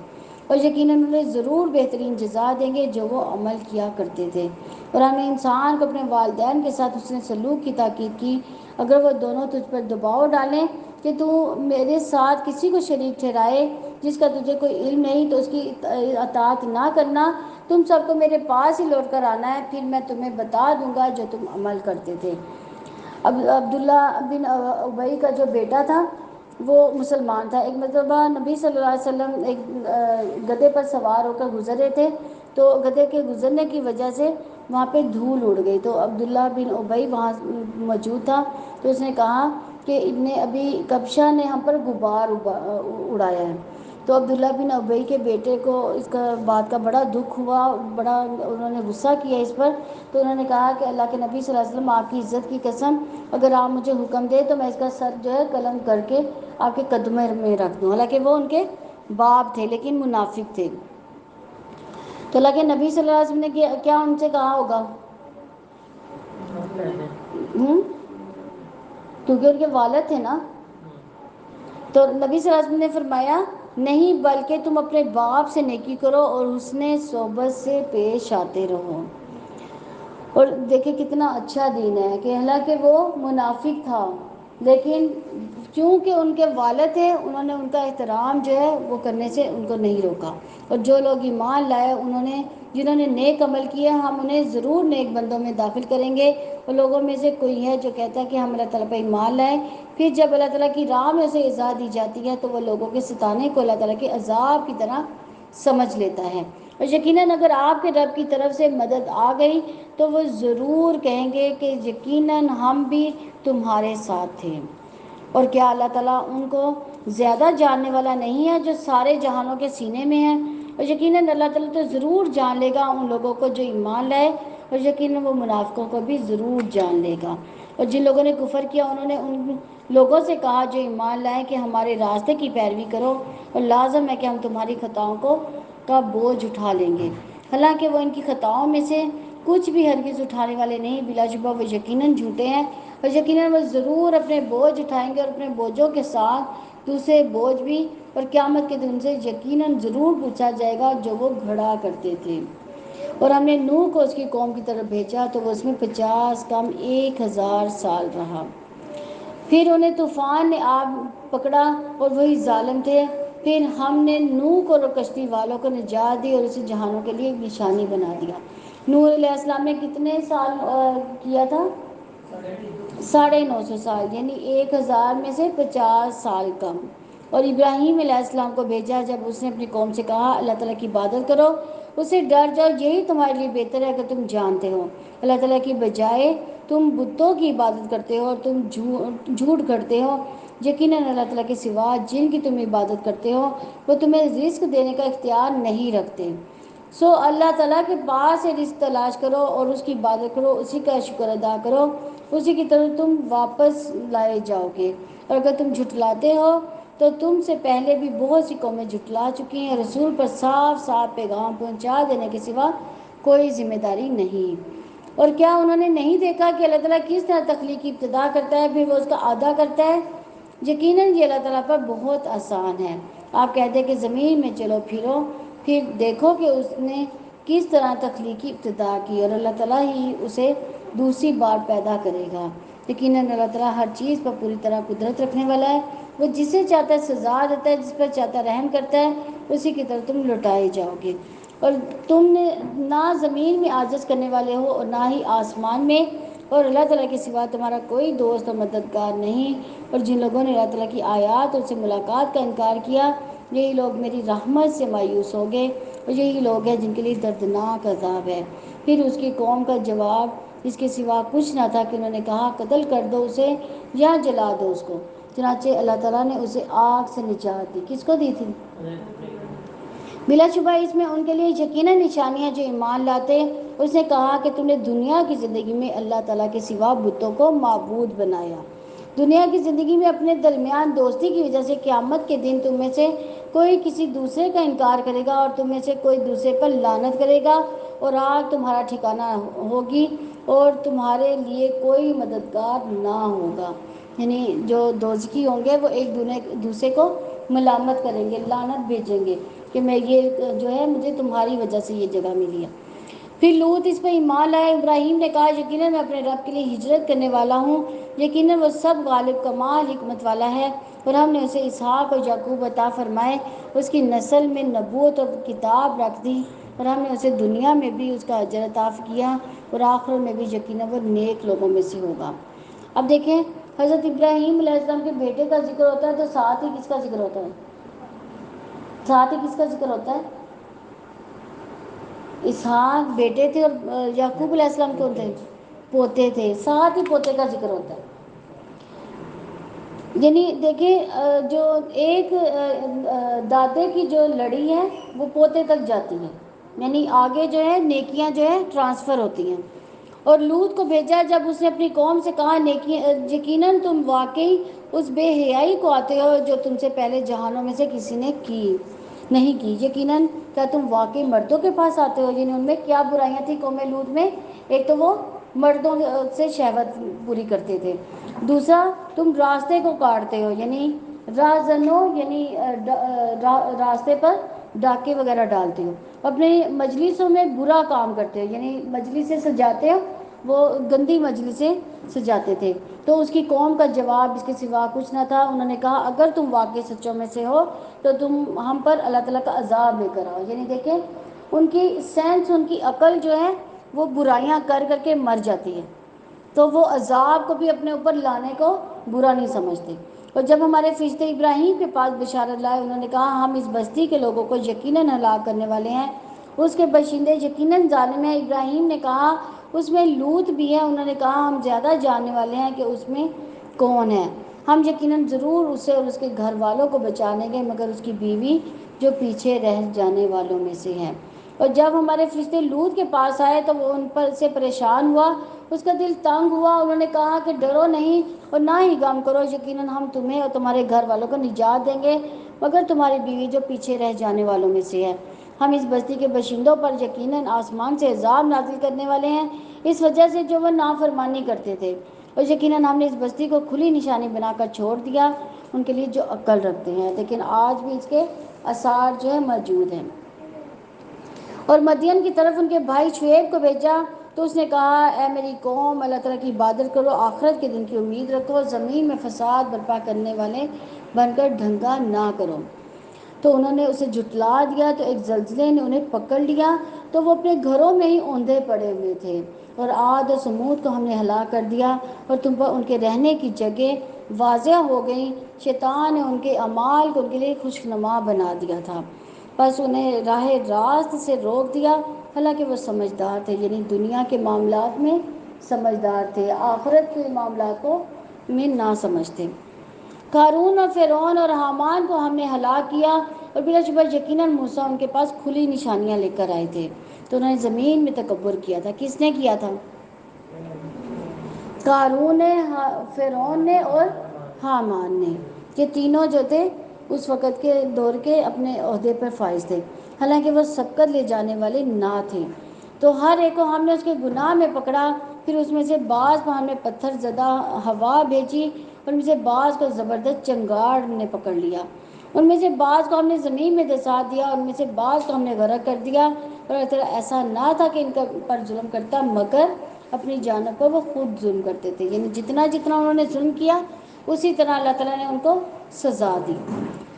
اور یقیناً انہیں ضرور بہترین جزا دیں گے جو وہ عمل کیا کرتے تھے. اور ہم نے انسان کو اپنے والدین کے ساتھ حسن سلوک کی تاکید کی. اگر وہ دونوں تجھ پر دباؤ ڈالیں کہ تو میرے ساتھ کسی کو شریک ٹھہرائے جس کا تجھے کوئی علم نہیں تو اس کی اطاعت نہ کرنا. تم سب کو میرے پاس ہی لوٹ کر آنا ہے، پھر میں تمہیں بتا دوں گا جو تم عمل کرتے تھے. اب عبداللہ بن ابی کا جو بیٹا تھا وہ مسلمان تھا. ایک مرتبہ نبی صلی اللہ علیہ وسلم ایک گدھے پر سوار ہو کر گزر رہے تھے، تو گدھے کے گزرنے کی وجہ سے وہاں پہ دھول اڑ گئی. تو عبداللہ بن ابی وہاں موجود تھا، تو اس نے کہا کہ ابھی کبشہ نے ہم پر غبار اڑایا ہے. تو عبداللہ بن ابی کے بیٹے کو اس کا بات کا بڑا دکھ ہوا، بڑا انہوں نے غصہ کیا اس پر. تو انہوں نے کہا کہ اللہ کے نبی صلی اللہ علیہ وسلم آپ کی عزت کی قسم اگر آپ مجھے حکم دیں تو میں اس کا سر جو ہے قلم کر کے آپ کے قدمے میں رکھ دوں. حالانکہ وہ ان کے باپ تھے لیکن منافق تھے. تو اللہ کے نبی صلی اللہ علیہ وسلم نے کیا ان سے کہا ہوگا؟ کیونکہ ان کے والد تھے نا. تو نبی صلی اللہ علیہ وسلم نے فرمایا نہیں بلکہ تم اپنے باپ سے نیکی کرو اور حسن صحبت سے پیش آتے رہو. اور دیکھیں کتنا اچھا دین ہے کہ حالانکہ وہ منافق تھا لیکن چونکہ ان کے والد تھے انہوں نے ان کا احترام جو ہے وہ کرنے سے ان کو نہیں روکا. اور جو لوگ ایمان لائے جنہوں نے نیک عمل کیا ہم انہیں ضرور نیک بندوں میں داخل کریں گے. اور لوگوں میں سے کوئی ہے جو کہتا ہے کہ ہم اللہ تعالیٰ پہ ایمان لائیں، پھر جب اللہ تعالیٰ کی راہ میں اسے ایذا دی جاتی ہے تو وہ لوگوں کے ستانے کو اللہ تعالیٰ کے عذاب کی طرح سمجھ لیتا ہے. اور یقیناً اگر آپ کے رب کی طرف سے مدد آ گئی تو وہ ضرور کہیں گے کہ یقیناً ہم بھی تمہارے ساتھ تھے. اور کیا اللہ تعالیٰ ان کو زیادہ جاننے والا نہیں ہے جو سارے جہانوں کے سینے میں ہے؟ اور یقیناً اللہ تعالیٰ تو ضرور جان لے گا ان لوگوں کو جو ایمان لائے، اور یقیناً وہ منافقوں کو بھی ضرور جان لے گا۔ اور جن لوگوں نے کفر کیا انہوں نے ان لوگوں سے کہا جو ایمان لائے کہ ہمارے راستے کی پیروی کرو، اور لازم ہے کہ ہم تمہاری خطاؤں کا بوجھ اٹھا لیں گے۔ حالانکہ وہ ان کی خطاؤں میں سے کچھ بھی ہرگز اٹھانے والے نہیں، بلا شبہ وہ یقیناً جھوٹے ہیں، اور یقیناً وہ ضرور اپنے بوجھ اٹھائیں گے، اور اپنے بوجھوں کے ساتھ دوسرے بوجھ بھی، اور قیامت کے دن سے یقیناً ضرور پوچھا جائے گا جو وہ گھڑا کرتے تھے۔ اور ہم نے نوح کو اس کی قوم کی طرف بھیجا تو وہ اس میں 50 کم 1000 سال رہا۔ پھر انہیں طوفان نے آ پکڑا اور وہی ظالم تھے۔ پھر ہم نے نوح کو اور کشتی والوں کو نجات دی اور اسے جہانوں کے لیے ایک نشانی بنا دیا۔ نوح علیہ السلام نے کتنے سال کیا تھا؟ 950 سال، یعنی 1000 میں سے 50 سال کم۔ اور ابراہیم علیہ السلام کو بھیجا جب اس نے اپنی قوم سے کہا اللہ تعالیٰ کی عبادت کرو، اسے ڈر جاؤ، یہی تمہارے لیے بہتر ہے اگر تم جانتے ہو۔ اللہ تعالیٰ کی بجائے تم بتوں کی عبادت کرتے ہو اور تم جھوٹ کرتے ہو۔ یقیناً اللہ تعالیٰ کے سوا جن کی تم عبادت کرتے ہو وہ تمہیں رزق دینے کا اختیار نہیں رکھتے۔ سو اللہ تعالیٰ کے پاس سے رزق تلاش کرو اور اس کی عبادت کرو، اسی کا شکر ادا کرو، اسی کی طرف تم واپس لائے جاؤ گے۔ اور اگر تم جھٹلاتے ہو تو تم سے پہلے بھی بہت سی قومیں جھٹلا چکی ہیں، رسول پر صاف صاف پیغام پہنچا دینے کے سوا کوئی ذمہ داری نہیں۔ اور کیا انہوں نے نہیں دیکھا کہ اللہ تعالیٰ کس طرح تخلیق کی ابتدا کرتا ہے پھر وہ اس کا اعادہ کرتا ہے؟ یقیناً یہ اللہ تعالیٰ پر بہت آسان ہے۔ آپ کہتے ہیں کہ زمین میں چلو پھرو، پھر دیکھو کہ اس نے کس طرح تخلیق کی ابتدا کی، اور اللہ تعالیٰ ہی اسے دوسری بار پیدا کرے گا۔ یقیناً اللہ تعالیٰ ہر چیز پر پوری طرح قدرت رکھنے والا ہے، وہ جسے چاہتا ہے سزا دیتا ہے، جس پر چاہتا ہے رحم کرتا ہے، اسی کی طرف تم لوٹائے جاؤ گے۔ اور تم نے نہ زمین میں عاجز کرنے والے ہو اور نہ ہی آسمان میں، اور اللہ تعالیٰ کے سوا تمہارا کوئی دوست اور مددگار نہیں۔ اور جن لوگوں نے اللہ تعالیٰ کی آیات اور اس سے ملاقات کا انکار کیا، یہی لوگ میری رحمت سے مایوس ہو گئے، اور یہی لوگ ہیں جن کے لیے دردناک عذاب ہے۔ پھر اس کی قوم کا جواب اس کے سوا کچھ نہ تھا کہ انہوں نے کہا قتل کر دو اسے یا جلا دو اس کو۔ چنانچہ اللہ تعالیٰ نے اسے آگ سے نجات دی۔ کس کو دی تھی؟ بلا شبہ اس میں ان کے لیے یقیناً نشانیاں جو ایمان لاتے۔ اس نے کہا کہ تم نے دنیا کی زندگی میں اللہ تعالیٰ کے سوا بتوں کو معبود بنایا۔ دنیا کی زندگی میں اپنے درمیان دوستی کی وجہ سے قیامت کے دن تم میں سے کوئی کسی دوسرے کا انکار کرے گا اور تم میں سے کوئی دوسرے پر لعنت کرے گا، اور آگ تمہارا ٹھکانہ ہوگی اور تمہارے لیے کوئی مددگار نہ ہوگا۔ یعنی جو دوزخی ہوں گے وہ ایک دوسرے کو ملامت کریں گے، لعنت بھیجیں گے کہ میں یہ جو ہے مجھے تمہاری وجہ سے یہ جگہ ملی ہے۔ پھر لوط اس پر ایمان لائے۔ ابراہیم نے کہا یقیناً میں اپنے رب کے لیے ہجرت کرنے والا ہوں، یقیناً وہ سب غالب کمال حکمت والا ہے۔ اور ہم نے اسے اسحاق اور یعقوب عطا فرمائے، اس کی نسل میں نبوت اور کتاب رکھ دی، اور ہم نے اسے دنیا میں بھی اس کا اجر عطا کیا، اور آخرت میں بھی یقیناً وہ نیک لوگوں میں سے ہوگا۔ اب دیکھیں حضرت ابراہیم علیہ السلام کے بیٹے کا ذکر ہوتا ہے تو ساتھ ہی کس کا ذکر ہوتا ہے؟ ساتھ ہی کس کا ذکر ہوتا ہے؟ اسحاق بیٹے تھے اور یعقوب علیہ السلام کون تھے؟ پوتے تھے، ساتھ ہی پوتے کا ذکر ہوتا ہے۔ یعنی دیکھیں جو ایک دادے کی جو لڑی ہے وہ پوتے تک جاتی ہے، یعنی آگے جو ہے نیکیاں جو ہے ٹرانسفر ہوتی ہیں۔ اور لوط کو بھیجا جب اس نے اپنی قوم سے کہا یقیناً تم واقعی اس بے حیائی کو آتے ہو جو تم سے پہلے جہانوں میں سے کسی نے نہیں کی۔ یقیناً کیا تم واقعی مردوں کے پاس آتے ہو؟ یعنی ان میں کیا برائیاں تھیں قوم لوط میں؟ ایک تو وہ مردوں سے شہوت پوری کرتے تھے، دوسرا تم راستے کو کاٹتے ہو، یعنی راہزنوں، یعنی راستے پر ڈاکے وغیرہ ڈالتے ہو، اپنے مجلسوں میں برا کام کرتے ہو، یعنی مجلسیں سجاتے ہو، وہ گندی مجلسیں سجاتے تھے۔ تو اس کی قوم کا جواب اس کے سوا کچھ نہ تھا، انہوں نے کہا اگر تم واقعی سچوں میں سے ہو تو تم ہم پر اللہ تعالیٰ کا عذاب لے کر آؤ۔ یعنی دیکھیں ان کی سینس، ان کی عقل جو ہے وہ برائیاں کر کر کے مر جاتی ہے، تو وہ عذاب کو بھی اپنے اوپر لانے کو برا نہیں سمجھتے۔ اور جب ہمارے فرشتے ابراہیم کے پاس بشارت لائے، انہوں نے کہا ہم اس بستی کے لوگوں کو یقیناً ہلاک کرنے والے ہیں، اس کے باشندے یقیناً ظالم ہیں۔ ابراہیم نے کہا اس میں لوط بھی ہے، انہوں نے کہا ہم زیادہ جاننے والے ہیں کہ اس میں کون ہے۔ ہم یقیناً ضرور اسے اور اس کے گھر والوں کو بچانے گے مگر اس کی بیوی جو پیچھے رہ جانے والوں میں سے ہے۔ اور جب ہمارے فرشتے لوط کے پاس آئے تو وہ ان پر سے پریشان ہوا، اس کا دل تنگ ہوا۔ انہوں نے کہا کہ ڈرو نہیں اور نہ ہی غم کرو، یقیناً ہم تمہیں اور تمہارے گھر والوں کو نجات دیں گے مگر تمہاری بیوی جو پیچھے رہ جانے والوں میں سے ہے۔ ہم اس بستی کے باشندوں پر یقیناً آسمان سے عذاب نازل کرنے والے ہیں اس وجہ سے جو وہ نافرمانی کرتے تھے، اور یقیناً ہم نے اس بستی کو کھلی نشانی بنا کر چھوڑ دیا ان کے لیے جو عقل رکھتے ہیں، لیکن آج بھی اس کے آثار جو ہے موجود ہیں۔ اور مدین کی طرف ان کے بھائی شعیب کو بھیجا تو اس نے کہا، اے میری قوم، اللہ تعالیٰ کی عبادت کرو، آخرت کے دن کی امید رکھو، زمین میں فساد برپا کرنے والے بن کر ڈھنگا نہ کرو۔ تو انہوں نے اسے جھٹلا دیا تو ایک زلزلے نے انہیں پکڑ لیا تو وہ اپنے گھروں میں ہی اوندھے پڑے ہوئے تھے۔ اور عاد و سمود کو ہم نے ہلاک کر دیا اور تم پر ان کے رہنے کی جگہ واضح ہو گئی۔ شیطان نے ان کے اعمال کو ان کے لیے خوشنما بنا دیا تھا، بس انہیں راہ راست سے روک دیا، حالانکہ وہ سمجھدار تھے، یعنی دنیا کے معاملات میں سمجھدار تھے، آخرت کے معاملات کو میں نہ سمجھتے۔ قارون اور فرعون اور حامان کو ہم نے ہلاک کیا، اور بلا شبہ یقیناً موسیٰ ان کے پاس کھلی نشانیاں لے کر آئے تھے تو انہوں نے زمین میں تکبر کیا تھا۔ کس نے کیا تھا؟ قارون نے، فرعون نے اور حامان نے۔ یہ تینوں جو تھے اس وقت کے دور کے اپنے عہدے پر فائز تھے، حالانکہ وہ سبقت لے جانے والے نہ تھے۔ تو ہر ایک کو ہم نے اس کے گناہ میں پکڑا، پھر اس میں سے بعض کو ہم نے پتھر زدہ ہوا بھیجی اور ان میں سے بعض کو زبردست چنگاڑ نے پکڑ لیا، ان میں سے بعض کو ہم نے زمین میں دسا دیا، اور ان میں سے بعض کو ہم نے غرق کر دیا۔ اور اللہ تعالیٰ ایسا نہ تھا کہ ان پر ظلم کرتا، مگر اپنی جانب پر وہ خود ظلم کرتے تھے، یعنی جتنا جتنا انہوں نے ظلم کیا اسی طرح اللہ تعالیٰ نے ان کو سزا دی۔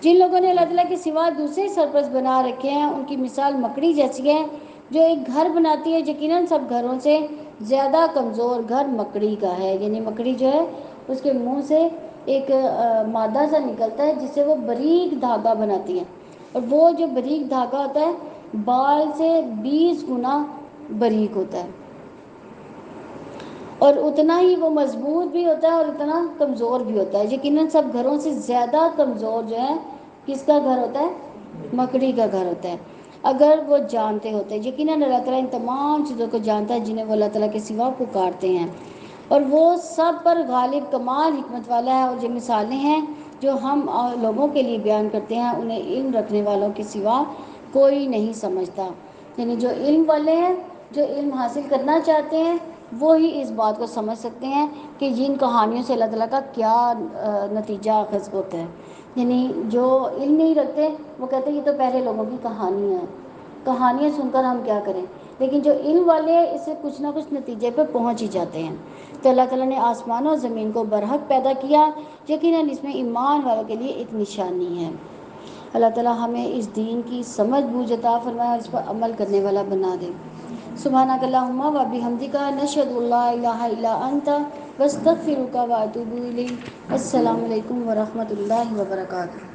جن لوگوں نے اللہ تعالیٰ کے سوا دوسرے سرپرست بنا رکھے ہیں ان کی مثال مکڑی جیسی ہے جو ایک گھر بناتی ہے، یقیناً سب گھروں سے زیادہ کمزور گھر مکڑی کا ہے۔ یعنی مکڑی جو ہے اس کے منہ سے ایک مادہ سا نکلتا ہے جس سے وہ باریک دھاگا بناتی ہے، اور وہ جو باریک دھاگا ہوتا ہے بال سے 20 گنا باریک ہوتا ہے، اور اتنا ہی وہ مضبوط بھی ہوتا ہے اور اتنا کمزور بھی ہوتا ہے۔ یقیناً سب گھروں سے زیادہ کمزور جو ہے کس کا گھر ہوتا ہے؟ مکڑی کا گھر ہوتا ہے، اگر وہ جانتے ہوتے ہیں۔ یقیناً اللہ تعالیٰ ان تمام چیزوں کو جانتا ہے جنہیں وہ اللہ تعالیٰ کے سوا پکارتے ہیں، اور وہ سب پر غالب کمال حکمت والا ہے۔ اور یہ مثالیں ہیں جو ہم لوگوں کے لیے بیان کرتے ہیں، انہیں علم رکھنے والوں کے سوا کوئی نہیں سمجھتا۔ یعنی جو علم والے ہیں، جو علم حاصل کرنا چاہتے ہیں، وہی اس بات کو سمجھ سکتے ہیں کہ جن کہانیوں سے اللہ تعالیٰ کا کیا نتیجہ اخذ ہوتا ہے۔ یعنی جو علم نہیں رکھتے وہ کہتے ہیں یہ تو پہلے لوگوں کی کہانیاں ہیں، کہانیاں سن کر ہم کیا کریں، لیکن جو علم والے ہیں اس سے کچھ نہ کچھ نتیجے پہ پہنچ ہی جاتے ہیں۔ تو اللہ تعالیٰ نے آسمان و زمین کو برحق پیدا کیا، یقیناً اس میں ایمان والوں کے لیے ایک نشانی ہے۔ اللہ تعالیٰ ہمیں اس دین کی سمجھ بوجھ عطا فرمائے اور اس پر عمل کرنے والا بنا دے۔ سبحانک اللہم و بحمدک، نشہد ان لا الہ الا انت، نستغفرک و اتوب الیک۔ السلام علیکم ورحمۃ اللہ وبرکاتہ۔